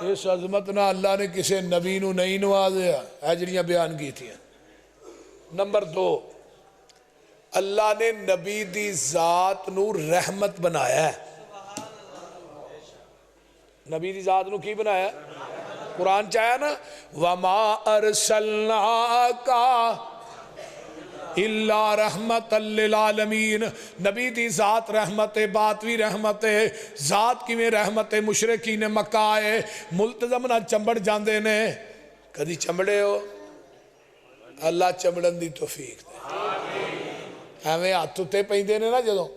اس عظمت نہ اللہ نے کسی نبی نو نہیں نوازیا اے جڑیاں بیان کی تھی. نمبر 2، اللہ نے نبی دی ذات نو رحمت بنایا ہے. نبی دی ذات نو کی بنایا ہے؟ قرآن چاہیا نا وَمَا أَرْسَلْنَاكَ إِلَّا رَحْمَةً لِلْعَالَمِينَ. نبی دی ذات رحمت ہے، باتوی رحمت ہے. ذات کی میں رحمت ہے. مشرقین مکہ آئے ملتزم نہ چمبڑ جاندے نے. کدی چمبڑے ہو؟ اللہ چمبڑن دی توفیق دے. ایویں ہاتھ تے پیندے نے نا جدوں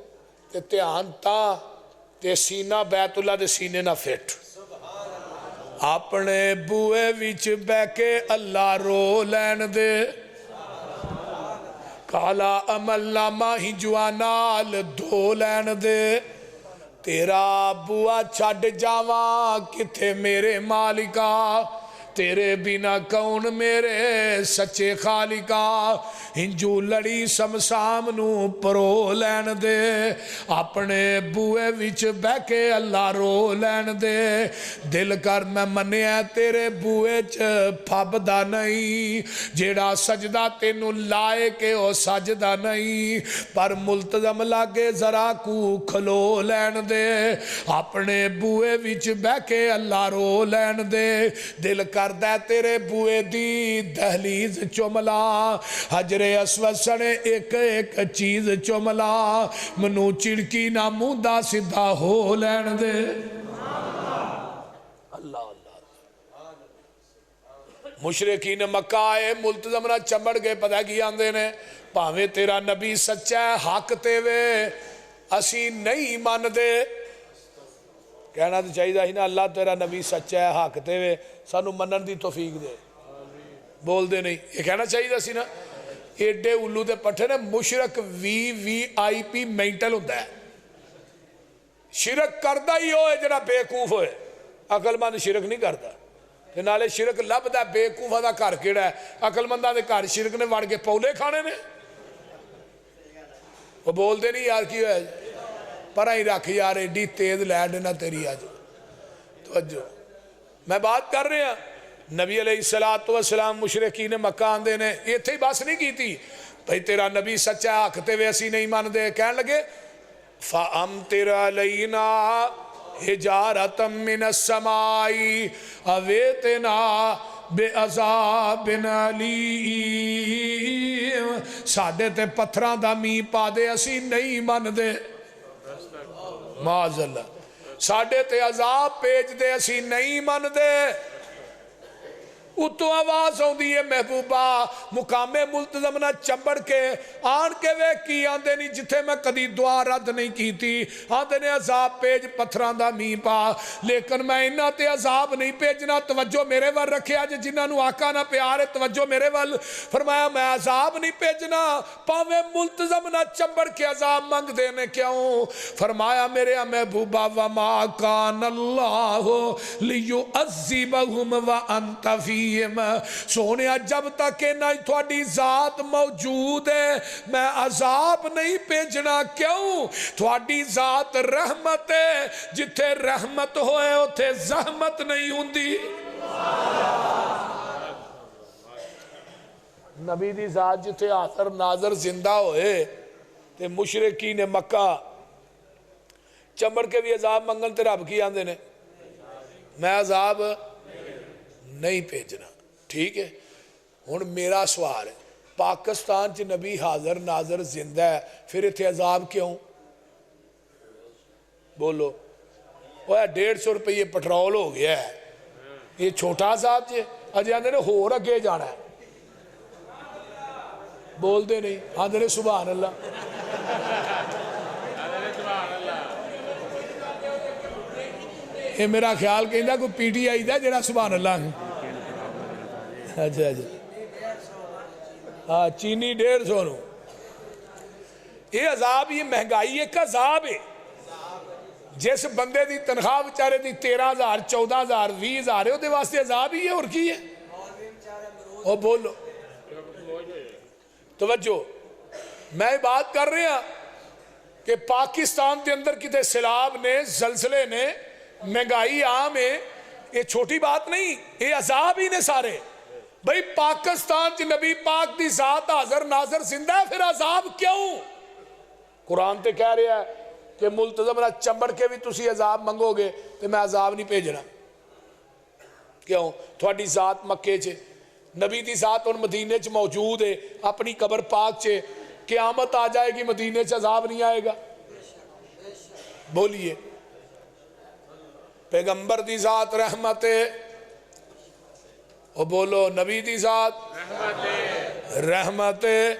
تے دھیان تاں تے سینہ بیت اللہ دے سینے نہ فٹ. اپنے بوئے وچ بہ کے اللہ رو لین دے. کالا عمل نامہ ہی جوانال دھو لین دے. تیرا بوا چھڈ جاواں کتے میرے مالکا، تیرے بنا کون میرے سچے خالقا. ہنجو لڑی سمسام نو پرو لین دے. اپنے بوئے وچ بہ کے اللہ رو لین دے. دل کر میں منیا تیرے بوئے چ پھبدا نہیں، جیڑا سجدہ تینو لائے کہ او سجدہ نہیں. پر ملتزم لاگے ذرا کو کھلو لین دے. اپنے بوئے وچ بہ کے اللہ رو لین دے. دل کردہ تیرے بوئے دی دہلیز چملا، حجر اسود سنے ایک ایک چیز چملا. منو چڑکی نہ موندہ سدھا ہو لین دے. اللہ اللہ. مشرقین مکہ آئے ملتزم نہ چمبڑ گئے. پتہ کی آندے نے پاویں تیرا نبی سچا ہے حق تے وے اسی نہیں مان دے. کہنا تو چاہیے ہی نا اللہ تیرا نبی سچا ہے حق تے وے سانو منن دی توفیق دے. بول دے نہیں یہ کہنا چاہیے سی نا. ایڈے الو دے پٹھے نے مشرک VIP مینٹل ہوتا ہے. شرک کردہ ہی ہوئے جنا بیوقوف ہوئے. عقل مند شرک نہیں کرتا. نالے شرک لبدا بیوقوفاں دا گھر کیڑا ہے. عقل منداں دے گھر شرک نے وڑ کے پولے کھانے نے. وہ بول دے نہیں یار کی ہوئے پر ہی رکھ یار ایڈی تیز لیڈ نہ تیری آج. توجہ میں بات کر رہے ہیں نبی علیہ السلام مشرقین مکہ آندے نے یہ تھے بس نہیں کی تھی بھئی تیرا نبی سچا حق تے ویسی نہیں مان دے. کہنے لگے فَأَمْتِرْ عَلَيْنَا حِجَارَةً مِّنَ السَّمَاءِ أَوِئْتِنَا بِعَذَابٍ عَلِيمٍ. ساڈے تے پتھراں دا می پا دے اسی نہیں مان دے. معاذ اللہ. ساڈے تے عذاب پیج دے اسی نہیں مان دے. اتو آواز ہوں دی ہے محبوبہ مقام ملتزم نہ چمبڑ کے آن کے وے کی آندے نہیں جتھے میں کدی دعا رد نہیں کی تھی. آندے نے عذاب پیج پتھران دا می پا لیکن میں انہاں تے عذاب نہیں پیجنا. توجہ میرے ول رکھے آج جنہاں نو آقا نہ پیارے. توجہ میرے ول فرمایا میں عذاب نہیں پیجنا پاویں ملتزم نہ چمبڑ کے عذاب منگ دینے کیوں. فرمایا میرے محبوبہ وما کان اللہ لیعذبہم وانت فیہم. سونیا جب تک کہ نہ تھوڑی ذات موجود ہے میں عذاب نہیں بھیجنا. کیوں؟ تھوڑی ذات رحمت ہے. جتھے رحمت ہوئے اتھے زحمت نہیں ہوندی. نبی دی ذات جتھے آثر ناظر زندہ ہوئے تے مشرقین مکہ چمبڑ کے بھی عذاب منگل تے رب کی آندے نے میں عذاب نہیں بھیجنا. ٹھیک ہے. ہن میرا سوال ہے پاکستان چ نبی حاضر ناظر زندہ ہے پھر اتنے عذاب کیوں؟ بولو. وہ 150 روپے پٹرول ہو گیا ہے یہ چھوٹا عذاب جی. اجے آندے نے ہور اگے جانا ہے. بول دے نہیں آندے نے سبحان اللہ. یہ میرا خیال کہندا کوئی PTI دا جڑا سبحان اللہ ہے. اچھا اچھا ہاں چینی 150 نو. یہ عذاب یہ مہنگائی ایک عذاب ہے. جس بندے دی تنخواہ بیچارے دی 13,000 14,000 20,000 ہے وہ دے واسطے عذاب ہی ہے اور کی ہے. او بولو توجہ میں بات کر رہے ہیں کہ پاکستان کے اندر کتے سیلاب نے زلزلے نے مہنگائی عام ہے یہ چھوٹی بات نہیں، یہ عذاب ہی نے سارے بھئی پاکستان چ نبی پاک دی ذات حاضر ناظر زندہ ہے، پھر عذاب کیوں؟ قرآن تے کہہ رہا ہے کہ ملتزم نہ چمبڑ کے بھی تسی عذاب منگو گے تو میں عذاب نہیں بھیجنا۔ کیوں؟ تھوڑی ذات مکے چ، نبی دی ذات ان مدینے چ موجود ہے، اپنی قبر پاک چ، قیامت آ جائے گی مدینے چ عذاب نہیں آئے گا؟ بولیے۔ پیغمبر دی ذات رحمت ہے، او بولو نبی دی ذات رحمت ہے،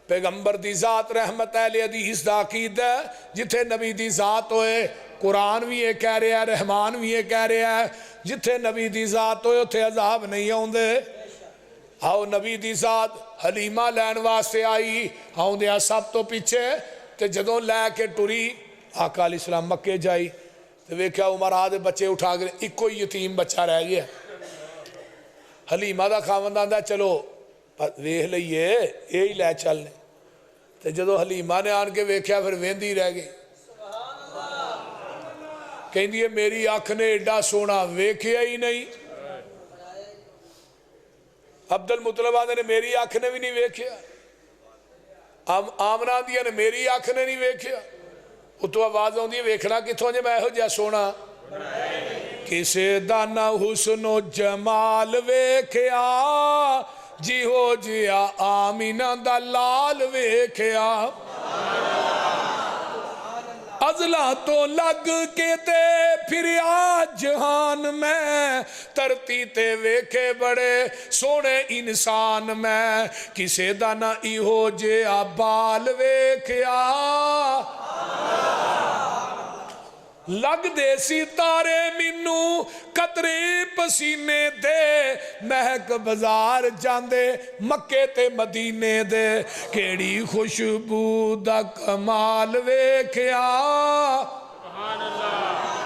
پیغمبر دی ذات رحمت ہے، حدیث دا عقیدہ ہے جتھے نبی دی ذات ہوئے قرآن بھی یہ کہہ رہا ہے، رحمان بھی یہ کہہ رہا ہے جتھے نبی دی ذات ہوئے اتھے عذاب نہیں ہوندے۔ آؤ نبی دی ذات حلیمہ لین واسطے آئی، آؤں دیا سب تو پیچھے تے جدوں لے کے ٹری آقا علیہ السلام مکے جائی تو ویکھیا عمر آدھے بچے اٹھا گئے، ایک کوئی یتیم بچہ رہ گیا۔ حلیمہ دا خاوند آندا چلو ویکھ لئیے یہی لے چلنے، تے جدوں حلیمہ نے آن کے ویکھیا پھر ویندی رہ گئی، کہندی ہے میری آنکھ نے ایڈا سونا ویکھیا ہی نہیں۔ عبد المطلب آدھے نے میری آنکھ نے بھی نہیں ویکھیا، آمنہ دیا نے میری آنکھ نے نہیں ویکھیا، اتو آواز ہوندی ہے ویکھنا کتھوں جے میں ہو جا سونا، کسے دا نہ حسن و جمال ویکھیا جی ہو جیا آمینہ دا لال ویکھیا، ازلا تو لگ کے تے پھر آج جہان میں ترتی تے ویکھے بڑے سونے انسان میں، کسے دا نہ ای ہو جیا بال ویکھیا، لگ دے ستارے مینوں قطرے پسینے دے، مہک بازار جاندے مکے تے مدینے دے، کیڑی خوشبو دا کمال ویکھیا،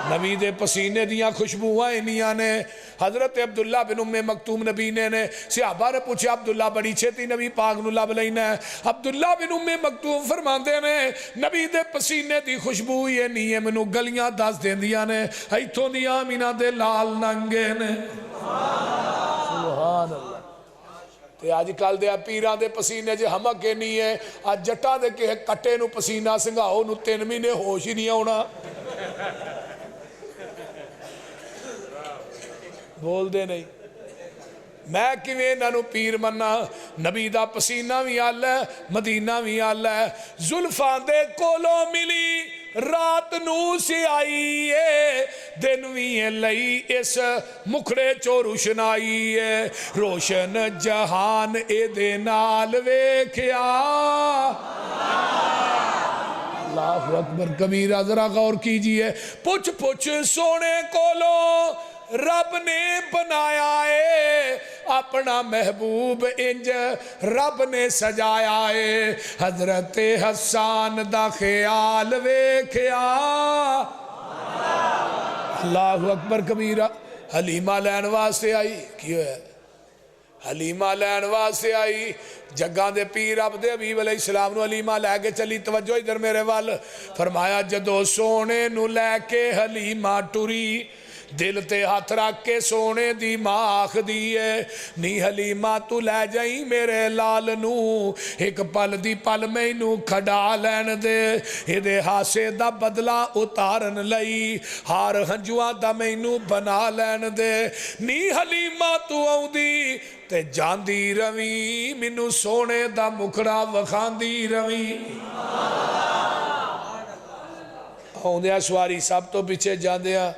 نبی دے پسینے دیاں خوشبوئیں انیاں نے۔ حضرت عبداللہ بن ام مکتوم نبی نے صحابہ نے پوچھا عبداللہ بڑی چھتی نبی پاک نو لب لینا ہے، عبداللہ بن ام مکتوم فرماندے نے نبی دے پسینے دی خوشبو یہ نہیں ہے منو گلیاں دس دین دیا نے، ایتھوں دی آمینہ دے لال ننگے نے۔ سبحان اللہ۔ تے آج کل دے پیران دے پسینے جے ہمکے نہیں ہے، آج جٹا دے کہ کٹے نو پسینہ سنگاؤ نو 3 مہینے ہوش ہی نہیں ہونا، بول دے نہیں۔ میں کیویں نانو پیر مننا، نبی دا پسینہ بھی آلہ ہے مدینہ بھی آلہ ہے، زلفاں دے کولو ملی رات نو سے آئی ہے، دن بھی لئی اس مکھڑے چو روشنائی ہے، روشن جہان اے دے نال ویکھیا۔ اللہ اکبر کبیرہ، ذرا غور کیجئے، پوچھ پوچھ سونے کولو رب نے بنایا ہے، اپنا محبوب انج رب نے سجایا ہے، حضرت حسان دا خیال ویکھیا۔ اللہ اکبر کبیرہ۔ حلیمہ لین واسطے آئی، کیوں ہے حلیمہ لین واسطے آئی، جگہ دے پیر عبد حبیب علیہ السلام نو حلیمہ لے کے چلی، توجہ ادھر میرے وال، فرمایا جدو سونے نو لے کے حلیمہ ٹری، دل تے ہاتھ رکھ کے سونے دی ماں آخ دیئے، نی حلیمہ تو لے جائیں میرے لال نو، ایک پل دی پل میں نو کھڑا لین دے، ہدے ہاسے دا بدلہ اتارن لئی، ہار ہنجوہ دا میں نو بنا لین دے، نی حلیمہ تو آؤں دی تے جان دی روی، منو سونے دا مکھڑا وخان دی روی۔ آؤں دیا سواری سب تو پیچھے جان دیا،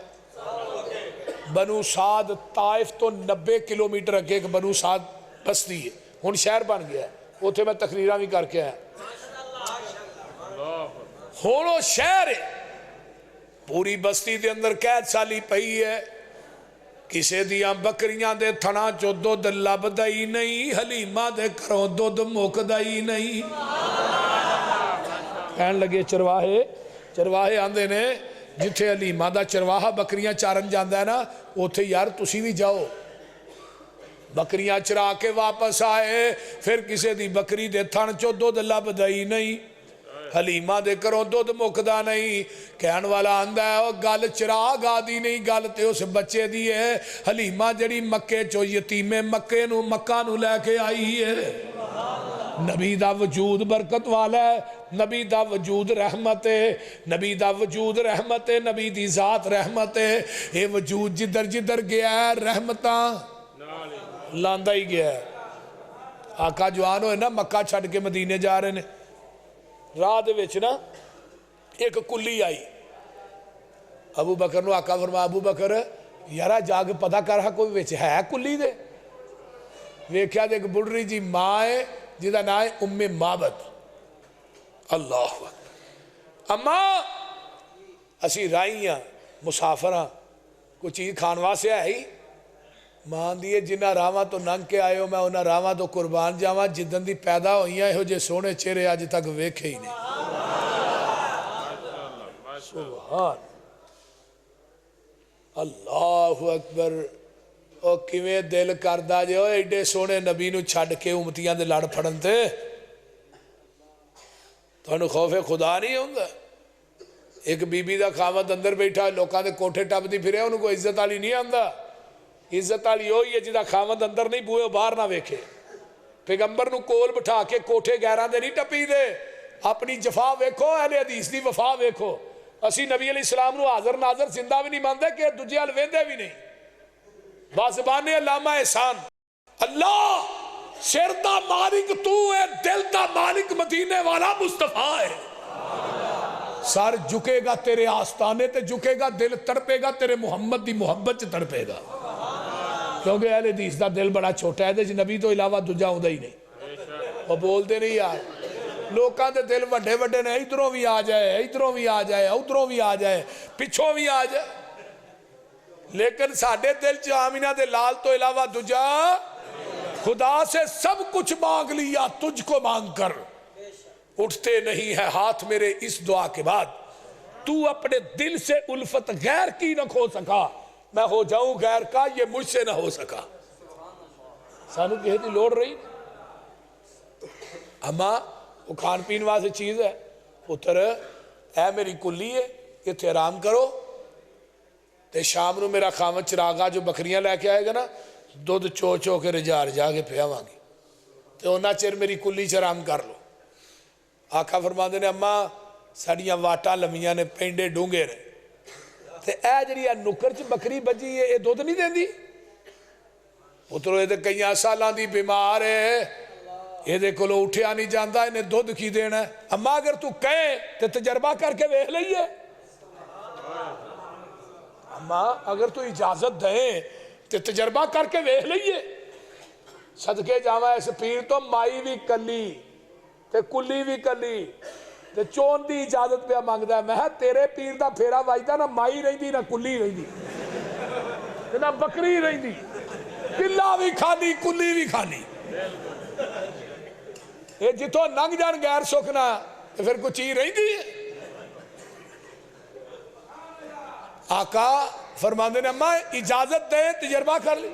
بنو سعد طائف تو 90 کلومیٹر اگے ایک بنو سعد بستی ہے، ہن شہر بن گیا ہے، اوتھے میں تقریراں بھی کر کے آیا، ہونو شہر ہے، پوری بستی دے اندر قید سالی پئی ہے، کسے دیاں بکریاں دے تھنا چو دودھ لب دائی نہیں، حلیمہ دے کروں دودھ موک دائی نہیں۔ کہن لگے چرواہے آندے نے جتھے حلیمہ دا چرواہا بکریاں چارن جاندہ ہے نا، اوتھے یار تسی بھی جاؤ، بکریاں چرا کے واپس آئے، پھر کسے دی بکری دے تھن چو دودھ لب دائی نہیں، حلیمہ دے کروں دودھ مکدا نہیں کہن والا آندا ہے او گل چراغ آدی نہیں گل تے اس بچے دی ہے حلیمہ جڑی مکے چو یتیم مکے نو مکہ نو لے کے آئی ہے نبی دا وجود برکت والا ہے نبی دا وجود رحمت ہے نبی دا وجود رحمت ہے نبی دی ذات رحمت ہے یہ وجود جدر جدر گیا ہے رحمتاں لاندہ ہی گیا ہے آقا جوان ہوئے نا مکہ چھڑ کے مدینے جا رہے نے راہ دے وچ نا ایک کلی آئی ابو بکر نو آقا فرما ابو بکر یارا جاگ پتہ کر رہا کوئی وچ ہے کلی دے ویکھیا دے ایک بڑھری جی ماں ہے جیدہ نا ہے ام مابد اللہ اکبر اماں اسی رائیاں مسافراں کوئی چیز کھانوا سے آئی ماں دیئے جنہ راواں تو ننگ کے آئے ہو میں انہ راواں تو قربان جاواں جدن دی پیدا ہوئی ہیں ہو جے سونے چہرے آج تک ویکھے ہی نہیں سبحان اللہ اکبر او کیویں دل کردہ جے ہوئے ایڈے سونے نبی نو چھڑ کے امتیاں دے لڑ پھڑن تے تو انہوں خوف خدا نہیں ہوندہ ایک بی بی دا خامت اندر بیٹھا ہے لوکاں دے کوٹھے ٹپ دی پھرے انہوں کو عزت آلی نہیں آندہ عزت آلی ہوئی ہے جدہ خامت اندر نہیں بوئے باہر نہ ویکھے پیغمبر نو کول بٹھا کے کوٹھے گیران دے نہیں ٹپی دے اپنی جفا ویکھو اہل حدیث دی وفا ویکھو اسی نبی علیہ السلام نو حاضر ناظر زندہ بھی نہیں ماندے کہ دجے حال ویندے بھی نہیں بازبان علامہ احسان اللہ سر دا مالک تو ہے دل دا مالک مدینے والا مصطفیٰ ہے سار جھکے گا تیرے آستانے تے جھکے گا دل تڑپے گا تیرے محمد دی محبت تڑپے گا کیونکہ اہل حدیث دا دل بڑا چھوٹا ہے جی نبی تو علاوہ دجا ہوں ہی نہیں وہ بول دے نہیں یار لوکاں دے دل وڈے وڈے نے ادھروں بھی آ جائے ادھروں بھی آ جائے ادھروں بھی آ جائے پچھوں بھی آ جائے لیکن ساڑھے دل آمینہ دے لال تو علاوہ دجا خدا سے سب کچھ مانگ لیا تجھ کو مانگ کر اٹھتے نہیں ہے ہاتھ میرے اس دعا کے بعد تو اپنے دل سے الفت غیر کی نہ کھو سکا میں ہو جاؤں غیر کا یہ مجھ سے نہ ہو سکا سانو کہتی لوڑ رہی اما وہ کھان پین واسے چیز ہے پتر اے میری کلی ہے یہ تے آرام کرو تے شام نو میرا خامت چراغا جو بکریاں لے کے آئے گا نا دودھ چو چو کے رجا کے پھیا مانگی تے اونا چیر میری کلی چرام کر لو آقا فرماندے نے اماں ساڑیاں واٹاں لمیاں نے پینڈے ڈونگے نے تے اے جڑی نکر چ بکری بجی ہے یہ دودھ نہیں دین دی پترو یہ تے کئیاں سالان دی بیمار ہے یہ دے کلو اٹھیا نہیں جاندہ انہیں دودھ کی دینا ہے اماں اگر تو کہیں تے تجربہ کر کے ویکھ لئیے اماں اگر تو اجازت دیں تے تجربہ کر کے ویکھ لئیے صدقے جاواں اس پیر تو مائی بھی کلی تے کلی بھی کلی تے چون دی اجازت پہ مانگدا ہے میں تیرے پیر دا پھیرا واجدہ نہ مائی رہی دی نہ کلی رہی دی نہ بکری رہی دی کلا بھی کھانی کلی بھی کھانی یہ جتوں ننگ جان غیر سکنا پھر کچھ چیز رہی دی آقا فرماندے نے اماں اجازت دے تجربہ کر لی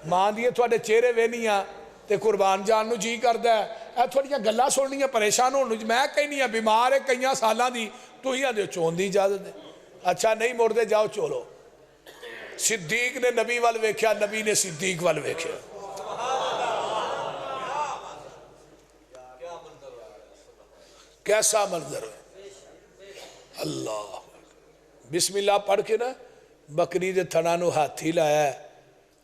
ماں دیئے تھوڑے چہرے وینیاں تے قربان جان نو جی کر دے اے تھوڑیاں گلہ سننیاں پریشان ہونے میں کہیں نہیں بیمار ہے کئیاں سالاں دی تو ہی آدھے چون دی اجازت دے اچھا نہیں مڑ دے جاؤ چولو صدیق نے نبی وال ویکھیا نبی نے صدیق وال ویکھیا کیسا منظر ہے اللہ بسم اللہ پڑھ کے نا بکری دے تھنانو ہاتھی لایا ہے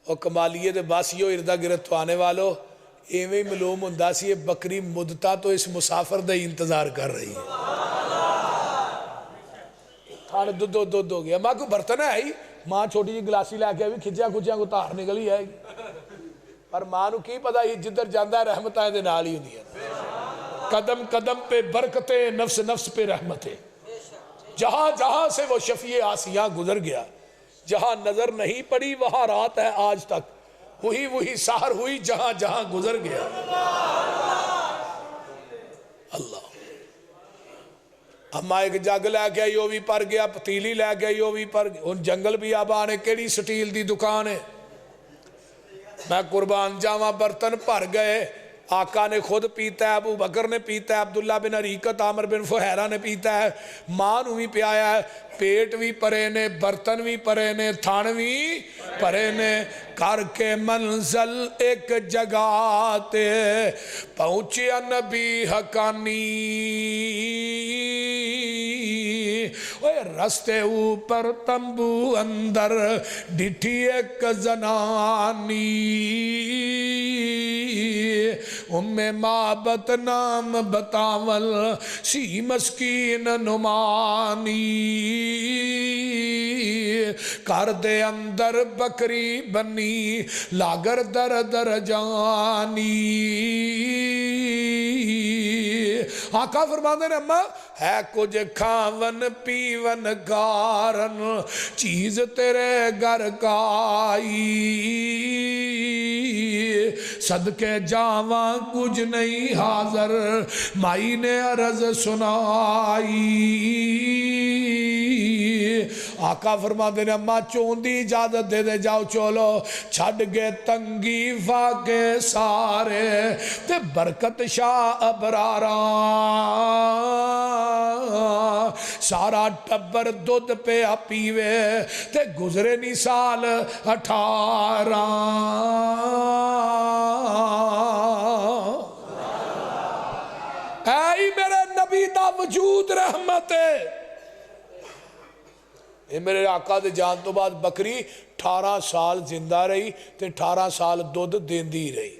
اور کمالیے دے باسیو اردہ گرد تو آنے والو ایویں ملوم ہندہ سی یہ بکری مدتا تو اس مسافر دے انتظار کر رہی ہے تھانے دو ہو گیا ماں کو برتن ہے آئی ماں چھوٹی جی گلاسی لے کے بھی کھچیاں کھچیاں کو تار نکلی آئے گی پر ماں نو کی پتا یہ جدر جاندہ ہے رحمت آئے دے نال ہی ہوں ہے قدم قدم پہ برکتیں نفس نفس پہ رحمتیں جہاں جہاں سے وہ شفیع آسیاں گزر گیا جہاں نظر نہیں پڑی وہاں رات ہے آج تک وہی سحر ہوئی جہاں جہاں گزر گیا اللہ اما ایک جگ لے گیا یو بھی پر گیا پتیلی لے گیا یو بھی پر گیا ان جنگل بھی آبانے کیڑی سٹیل دی دکان ہے میں قربان جاواں برتن پر گئے آقا نے خود پیتا ہے، ابو بکر نے پیتا ہے، عبداللہ بن عریقت، عامر بن فہیرہ نے پیتا ہے، ماں نو بھی پیایا ہے، پیٹ بھی پرے نے، برتن بھی پرے نے، تھان بھی پرے نے۔ کر کے منزل ایک جگہ تے پہنچیا نبی حقانی، رستے اوپر تمبو اندر ڈٹھی ایک زنانی، ام معبد نام بتاول سی مسکین نمانی، کر دے اندر بکری بنی لاگر در در جانی۔ آقا فرماندے نے اماں ہے کچھ کھاون پیون گارن چیز تیرے گھر کائی، صدقے جاواں کچھ نہیں حاضر مائی نے عرض سنائی۔ آقا فرماندے نے اماں چوندی اجازت دے دے جاؤ چولو، چھڑ گے تنگی واقع سارے تے برکت شاہ ابرارا، سارا ٹبر دودھ پہ پیوے تے گزرے نہیں سال 18۔ اے میرے نبی دا وجود رحمت ہے۔ یہ میرے آقا دے جان تو بعد بکری 18 سال زندہ رہی تے 18 سال دودھ دیندی رہی۔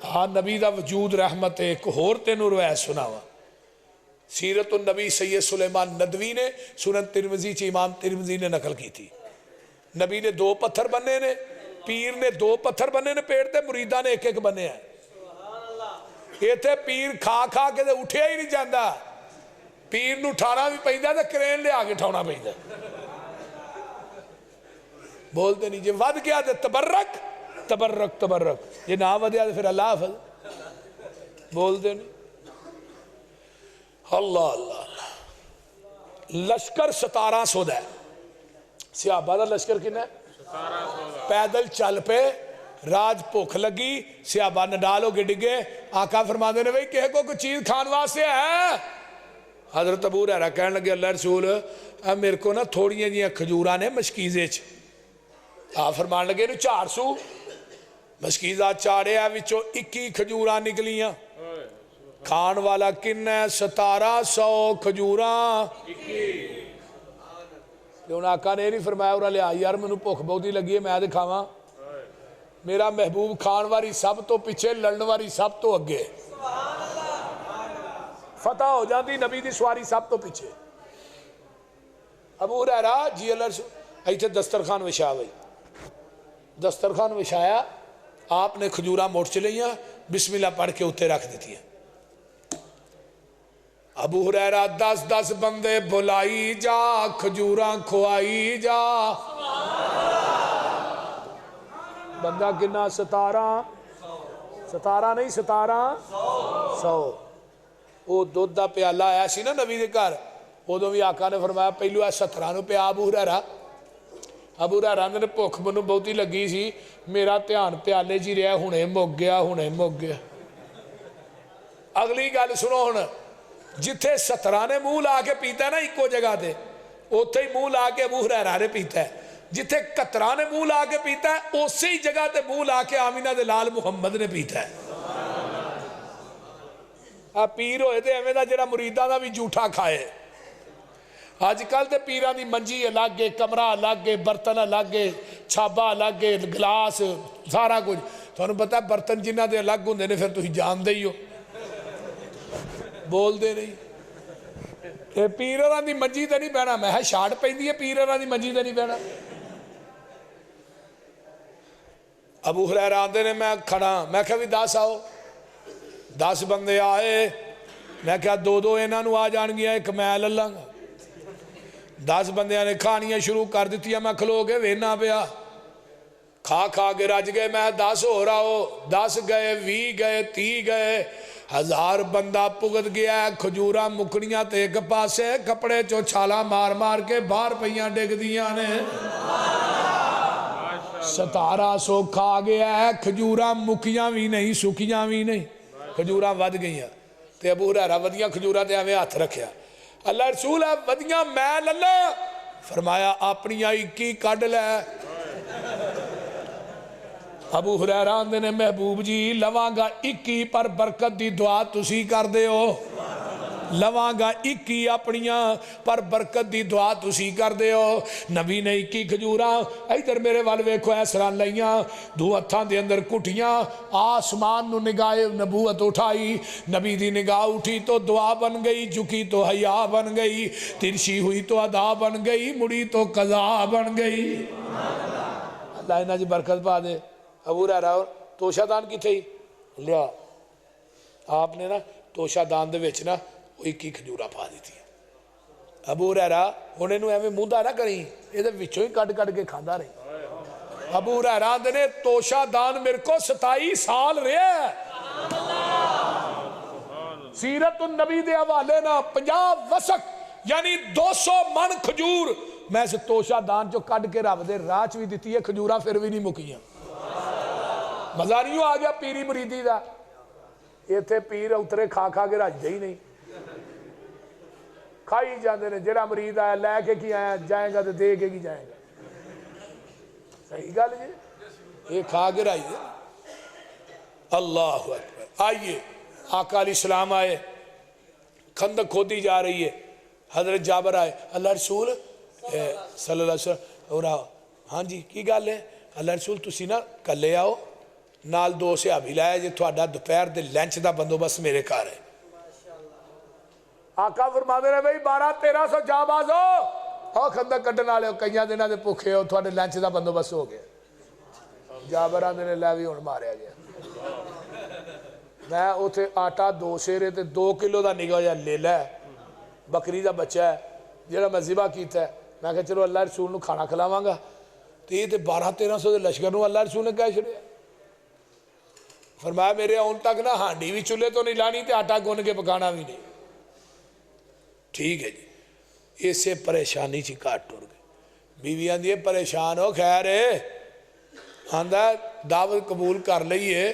ہاں نبی دا وجود رحمت ہے۔ ایک اور تینوں روایت سناوا، سیرت النبی سید سلیمان ندوی نے سنن ترمذی چ امام ترمذی نے نقل کی تھی۔ نبی نے 2 پتھر بننے نے، پیر نے 2 پتھر بننے نے پیڑ تے، مریدہ نے ایک ایک بننے ہیں۔ یہ تھے پیر کھا کھا کے اٹھیا ہی نہیں جاندہ، پیر نو اٹھانا بھی پہندا تے کرین لے آگے اٹھانا پہندا۔ بولتے نہیں جی ود گیا تے تبرک تبرک تبرک، یہ نہ ودیا تے پھر اللہ حافظ۔ بولتے نہیں اللہ اللہ اللہ۔ لشکر 1700 دا ہے، صحابہ دا لشکر کنا ہے؟ پیدل چل پہ، راج بھوک لگی، صحابہ نڈال ہو کے ڈگے، آقا فرماندے نے بھئی کہے کو کوئی چیز کھان واسطے ہے؟ حضرت ابو ہریرہ کہنے لگے اللہ رسول میرے کو نا تھوڑیاں جیاں کھجوراں نے مشکیزے چ، آپ فرمان لگے نو 400 مشکیزہ چاڑے ہیں وچوں 21 کھجوراں نکلیاں، کھان والا کن ہے 1700 کھجوراں۔ لیکن آقا نے نہیں فرمایا اور لیا یار میں نو بھوک بہت ہی لگی ہے میں دے کھاواں، میرا محبوب کھان والی سب تو پیچھے لڑن والی سب تو اگے، فتح ہو جاندی نبی دی سواری سب تو پیچھے۔ ابو ہریرہ جی اللہ رسول ایتھے دسترخوان وچھا ہوئی، دسترخوان وچھایا، آپ نے کھجوراں موڑ چلیاں، بسم اللہ پڑھ کے اتنے رکھ دیتی ہیں۔ ابو ہریرہ 10 بندے بلائی جا، کھجوراں کھوائی جا، بندہ کنا 17 نہیں 1700۔ وہ دودھ دا پیالہ آیا سی نا نبی دے گھر، ادو بھی آقا نے فرمایا پہلو ہے 17 پیا ابو ہریرہ۔ ابو ہریرہ نے بھوک منو بہت ہی لگی سی، میرا دھیان پیالے جی رہا ہنے مک گیا ہنے مک گیا۔ اگلی گل سنو ہن، جتھے 17 نے منہ لا کے پیتا ہے نا ایکو جگہ تے، اوتھے ہی منہ لا کے ابو ہریرہ نے پیتا ہے۔ جتھے 17 نے منہ لا کے پیتا ہے اسی ہی جگہ تے منہ لا کے آمینہ دے لال محمد نے پیتا ہے۔ پیر ہوئے تے ایویں دا جڑا مریداں دا بھی جھوٹا کھائے۔ آج کل تے پیران دی منجی الگ ہے، کمرہ الگ ہے، برتن الگ ہے، چھابا الگ ہے، گلاس سارا کچھ۔ تو انہوں پتا ہے برتن جنہ دے الگ ہوندے نے پھر تو ہی جان دے ہی ہو، بول دے نہیں۔ پیران دی منجی تے نہیں بہنا، میں شاڑ پہندی ہے پیران دی منجی تے نہیں بہنا۔ ابو ہریرہ آندے نے میں کھڑا، میں کہا بھی 10 آؤ، 10 بندے آئے، میں کہا 2 انہوں آ جان گیا، ایک میں لے لوں گا۔ 10 بندیاں نے کھانیاں شروع کر دیتی، میں کھلو کے وینا پیا، کھا کھا کے رج گئے، میں 10 ہو رہا ہو، 10 گئے، 20 گئے، 30 گئے، 1000 بندہ پگت گیا ہے۔ کھجوراں مکڑیاں تے ایک پاسے، کپڑے چو چھالا مار مار کے باہر پہیاں ڈگ دیاں نے۔ 1700 کھا گیا ہے کھجوراں مکیاں بھی نہیں سکیاں بھی نہیں کھجوراں ود گئیاں تے ابو ہریرہ ودیاں کھجوراں تے ایویں ہاتھ رکھیا اللہ رسول ہے ودیاں میں للا فرمایا اپنی 21 کڈ لے ابو ہریرہ آندے نے محبوب جی لواں گا 21 پر برکت دی دعا تسی کر دے ہو لواں گا 21 اپنیاں پر برکت دی دعا تسی کر دے ہو نبی نے 21 کھجوراں ادھر میرے وال ویکھو اس طرح لئیاں دو ہتھاں دے اندر کٹیاں آسمان نو نگاہ نبوت اٹھائی نبی دی نگاہ اٹھی تو دعا بن گئی جھکی تو حیا بن گئی ترشی ہوئی تو ادا بن گئی مڑی تو قضا بن گئی اللہ انہاں جی برکت پا دے ابو ہریرہ توشہ دان کی تھی لیا آپ نے نا توشہ دان دے وچ نا 21 کھجورا پا دی تھی ابو ہریرہ انہیں نو ایویں موندا نہ کریں یہ دے وچوں ہی کٹ کٹ کے کھاندا رہی ابو ہریرہ نے توشہ دان میرے کو 27 سال رہے سیرت النبی دے حوالے نا 50 وسق یعنی 200 من کھجور میں سے توشہ دان جو کٹ کے رب دے راچ بھی دیتی ہے کھجورا پھر بھی نہیں مکیاں مزاریوں آ گیا پیری مریدی دا یہ تھے پیر اترے کھا کھا کے رج ہی نہیں کھائی جاندے نے جڑا مرید آیا لے کے کی آیا جائے گا تو دے کے کی جائے گا صحیح گل جی یہ کھا کے رج دے اللہ اکبر آئیے آقا علیہ السلام آئے خندق کھودی جا رہی ہے حضرت جابر آئے اللہ رسول صلی اللہ علیہ وسلم اور ہاں جی کی گل ہے اللہ رسول تسی نا کلے آؤ نال 2 صحابی لایا جی تھوڑا دوپہر دے لنچ دا بندوبست میرے گھر ہے آقا فرما دے رہے بھائی 1200-1300 جا باز ہو خندق کٹن والے ہو کئی دنوں دے بھوکے ہو تھوڑے لنچ دا بندوبست ہو گیا جابر آندے نے لے بھی ہن ماریا گیا میں اوتھے آٹا 2 سیرے تے 2 کلو دا نگاہ جا لے لے بکری دا بچہ ہے جڑا میں ذبح کیتا ہے میں کہا چلو اللہ رسول نو کھانا کھلاواں گا تے یہ تے 1200-1300 دے لشکر نو اللہ رسول نے کہہ چھڑیا فرمایا میرے اون تک نہ ہانڈی بھی چولہے تو نہیں لانی تے آٹا گن کے پکانا بھی نہیں ٹھیک ہے جی اسے پریشانی چی کاٹ ٹر گئے بیوی آندھی ہے پریشان ہو خیر ہے آندھا دعوت قبول کر لئیے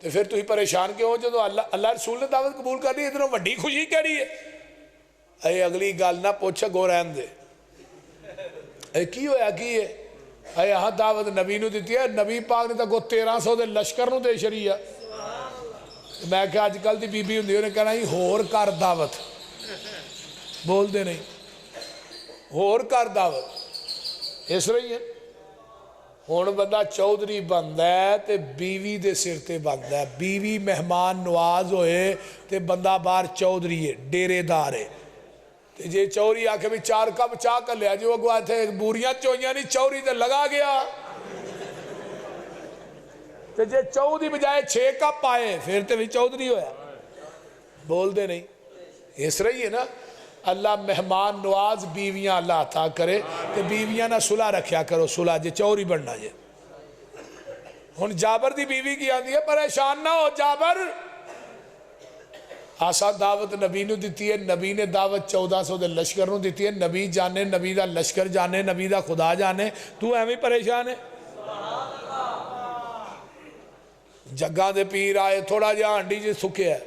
تو پھر تو ہی پریشان کیوں ہو جو اللہ رسول نے دعوت قبول کر لی اتنا وڈی خوشی کری ہے اے اگلی گال نہ پوچھا گو رہن دے اے کی ہویا کی ہے اے یہاں دعوت نبی نو دیتی ہے نبی پاک نے تا کو 1300 دے لشکر نو دے شریعہ میں کہ آج کل دی بی بی ہوندی انہیں کہنا ہی ہور کر دعوت بول دے نہیں ہور کر دعوت اس رہی ہے ہون بندہ چودھری بندہ ہے تے بیوی دے سر تے بندہ ہے بیوی مہمان نواز ہوئے تے بندہ بار چودھری ہے ڈیرے دار ہے تے جے چوری آکے بھی 4 کپ چاہ کر لیا جو وہ تھے بوریاں چوئیاں نہیں چوری تے لگا گیا تے جے چودھری بجائے 6 کپ آئے پھر تے بھی چودھری ہویا بول دے نہیں اس رہی ہے نا اللہ مہمان نواز بیویاں اللہ عطا کرے تے بیویاں نہ صلح رکھیا کرو صلح جے چوری بڑھنا جے ہن جابر دی بیوی کی آندھی ہے پریشان نہ ہو جابر آسا دعوت نبی نو دیتی ہے نبی نے دعوت 1400 دے لشکر نو دیتی ہے نبی جانے نبی دا لشکر جانے نبی دا خدا جانے تو ایویں پریشان ہے جگہ دے پیر آئے تھوڑا جہاں ہنڈی جے تھکے ہے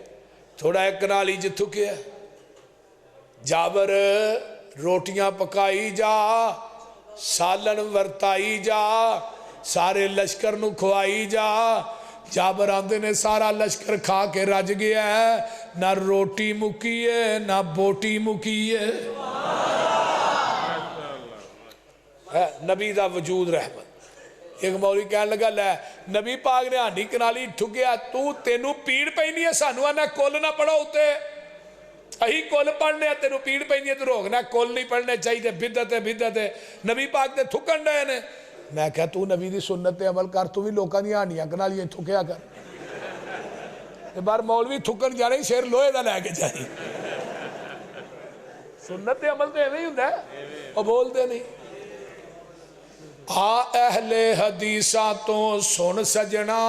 تھوڑا ایک کنالی جے تھکے ہے جابر روٹیاں پکائی جا سالن ورتائی جا سارے لشکر نو کھوائی جا جابر آندے نے سارا لشکر کھا کے رج گیا ہے نہ روٹی مکی ہے نہ بوٹی مکی ہے نبی دا وجود رحمت ایک مولی کہنے لگا لے نبی پاک نے ہانڈی کنالی ٹھکیا تو تینو پیڑ پہنی ہے سانو آنا کول نہ پڑھو ہوتے اہی کول پڑھنے ہیں تینو پیڑ پہنی ہے تو روکنا کول نہیں پڑھنے چاہیے بدت ہے نبی پاک نے تھکن رہے نے میں کہا تو نبی دی سنت عمل کر تو بھی لوکاں دی ہانڈیاں کنالیاں تھکیا کر بار مولوی تھکن جا رہی شیر لوہے دا لے کے جائیں سنت عمل تو ایویں ہی ہوندا ہے اور بول دے نہیں اہل حدیثاں تو سن سجنا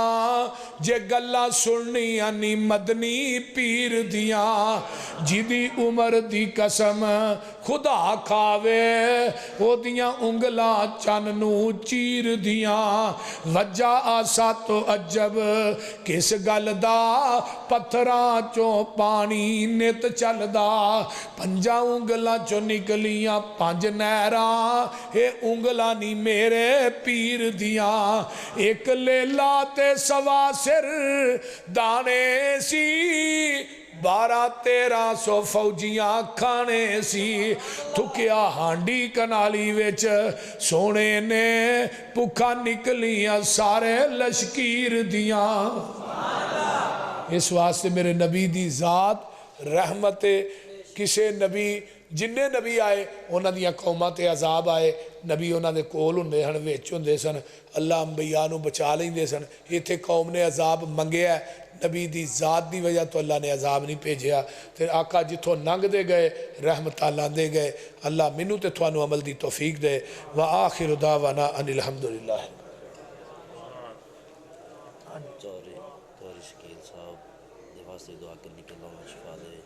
جے گلا سننی آنی مدنی پیر دیاں جیدی عمر دی قسم خدا کھاوے او دیاں انگلاں چن نو چیر دیاں وجہ آسا تو عجب کس گل دا پتھراں چوں پانی نت چلدا پنجا انگلاں چوں نکلیاں پانچ نہراں اے انگلاں نی میرے پیر دیاں ایک لیلا تے سوا سر دانے سی 12-1300 فوجیاں کھانے سی تھکیا ہانڈی کنالی وچ سونے نے پکھا نکلیاں سارے لشکیر دیاں اس واسطے میرے نبی دی ذات رحمت کسے نبی جننے نبی آئے انہاں دیاں قوماں تے عذاب آئے نبی انہاں دے کول ہوندے ہن وچ ہوندے سن اللہ انبیاء نو بچا لیندے سن ایتھے قوم نے عذاب منگیا ہے نبی دی ذات دی وجہ تو اللہ نے عذاب نہیں بھیجیا پھر آقا جتھوں ننگ دے گئے رحمتہ لاندے گئے اللہ منو تے تھانو عمل دی توفیق دے وآخر دعوانا ان الحمدللہ چوری شکیل صاحب دے واسطے دعا کرنے کے اللہ شفا دے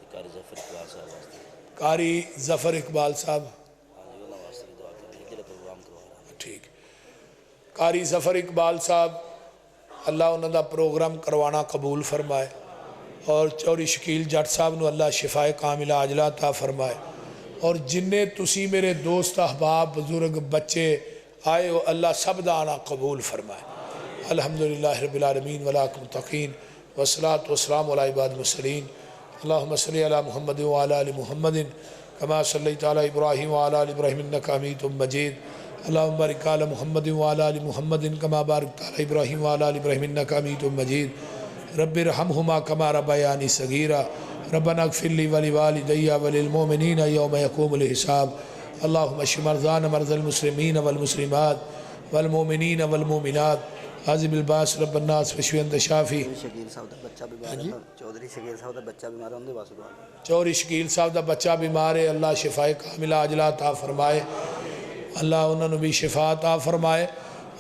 قاری ظفر اقبال صاحب واسطے قاری ظفر اقبال صاحب اللہ واسطے دعا کرنے کے لیے پروگرام کروا رہا ہوں ٹھیک قاری ظفر اقبال صاحب اللہ انہوں دا پروگرام کروانا قبول فرمائے اور چوری شکیل جٹ صاحب نو اللہ شفا کاملہ عاجلہ عطا فرمائے اور جننے تسی میرے دوست احباب بزرگ بچے آئے ہو اللہ سب دا آنا قبول فرمائے الحمدللہ رب العالمین ولاک متقین والصلاة والسلام علی عباد المرسلین اللہم صلی علی محمد وعلی آل محمد کما صلیت علی ابراہیم وعلی آل ابراہیم انکا حمید مجید اللہم بارک علی محمد وعلی آل محمد کما بارکت علی ابراہیم وعلی آل ابراہیم انکا حمید مجید رب ارحمہما کما ربیانی صغیرا ربنا اغفر لی ولوالدی وللمؤمنین یوم یقوم الحساب اللہم اشف مرضانا مرضى المسلمین والمسلمات والمؤمنین والمؤمنات عازب الباس رب الناس وشفی انت شافی شکیل صاحب دا بچہ بیمار ہے چودھری شکیل صاحب دا بچہ بیمار ہے اندے واسطے دعا چوری شکیل صاحب دا بچہ بیمار ہے اللہ شفا کاملہ عاجلہ عطا فرمائے اللہ انہوں نے بھی شفا عطا فرمائے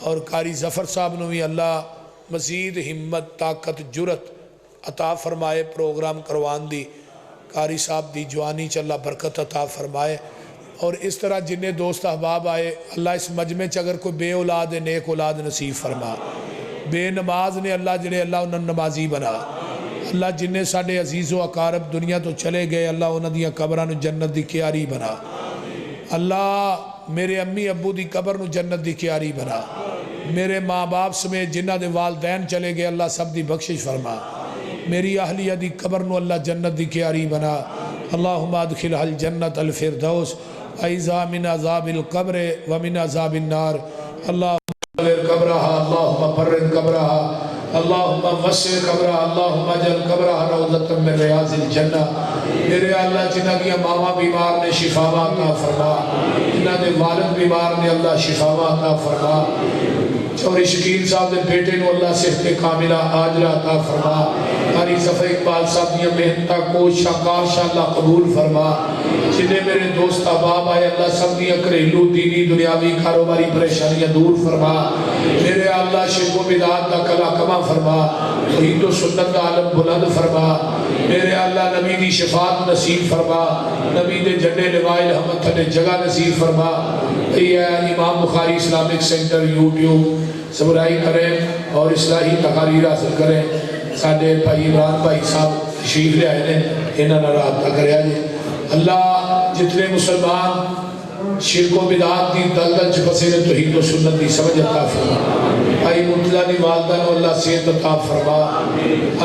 اور قاری ظفر صاحب نے بھی اللہ مزید ہمت طاقت جرت عطا فرمائے پروگرام کروان دی قاری صاحب دی جوانی چ اللہ برکت عطا فرمائے اور اس طرح جنہیں دوست احباب آئے اللہ اس مجمع چ اگر کوئی بے اولاد ہے نیک اولاد نصیب فرما بے نماز نے اللہ جنہیں اللہ انہوں نمازی بنا اللہ جنہیں ساڑھے عزیز و اقارب دنیا تو چلے گئے اللہ انہوں دیاں قبران جنت دی کیاری بنا اللہ میرے امی ابو دی قبر نو جنت دی کیاری بنا میرے ماں باپ سمیت جنہ دے والدین چلے گئے اللہ سب دی بخشش فرما میری اہلیہ دی قبر نو اللہ جنت دی کیاری بنا اللہم ادخلہ الجنت الفردوس ایزا من عذاب القبر ومن عذاب النار اللہم قبرہا اللہم برد قبرہا اللہم وسع قبرہا اللہم اجل قبرہا روضۃ من ریاض الجنہ میرے اللہ جنہ کی ماما بیمار نے شفاوہ عطا فرما جنہ دے والد بیمار نے اللہ شفاوہ عطا فرما چوری شکیل صاحب دے بیٹے نو اللہ صحت کاملہ عاجلہ عطا فرما قاری ظفر اقبال صاحب دیا محنتہ کو شاکار شاء اللہ قبول فرما جنہیں میرے دوست احباب آئے اللہ سب دیا گھریلو دینی دنیاوی کاروباری پریشانیاں دور فرما میرے اللہ شرک و بدعات دا کلا کما فرما توحید و سنت دا عالم بلند فرما میرے اللہ نبی دی شفاعت نصیب فرما نبی دے جنڈے لوائے رحمت تھے جگہ نصیب فرما اے امام بخاری اسلامک سینٹر یوٹیوب سبرائی کریں اور اصلاحی تقاریر حاصل کریں ساڑھے بھائی عمران بھائی صاحب تشریف لے آئے ہیں انہاں نے رابطہ کریا جی اللہ جتنے مسلمان شرک و بدعات دی دلدل چپسے نے توحید و سنت دی سمجھ عطا فرما بھائی مرتضیٰ دی والدہ نو اللہ صحت عطا فرما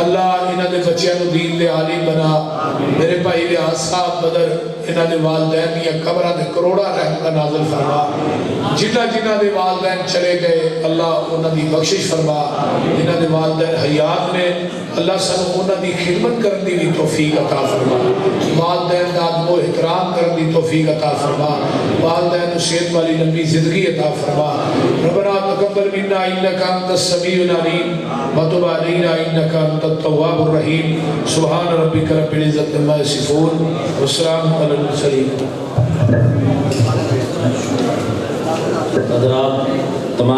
اللہ انہاں دے بچیاں نو دین دے عالم بنا میرے بھائی ریاض صاحب بدر انہاں دے والدین یا قبرہ دے کروڑا رحمت نازل فرما جنہ جنہ دے والدین چلے گئے اللہ انہاں دی بخشش فرما جنہ دے والدین حیات نے اللہ سنو انہاں دی خدمت کرنے دی توفیق عطا فرما والدین دا ادب و احترام کرنے دی توفیق عطا فرما والدین صحت والی لمبی زندگی عطا فرما ربنا تقبل منا انک انت السمیع العلیم وتب علینا انک انت التواب الرحیم سبحان ربک رب العزت عما یصفون والسلام علی المرسلین حضرات تمام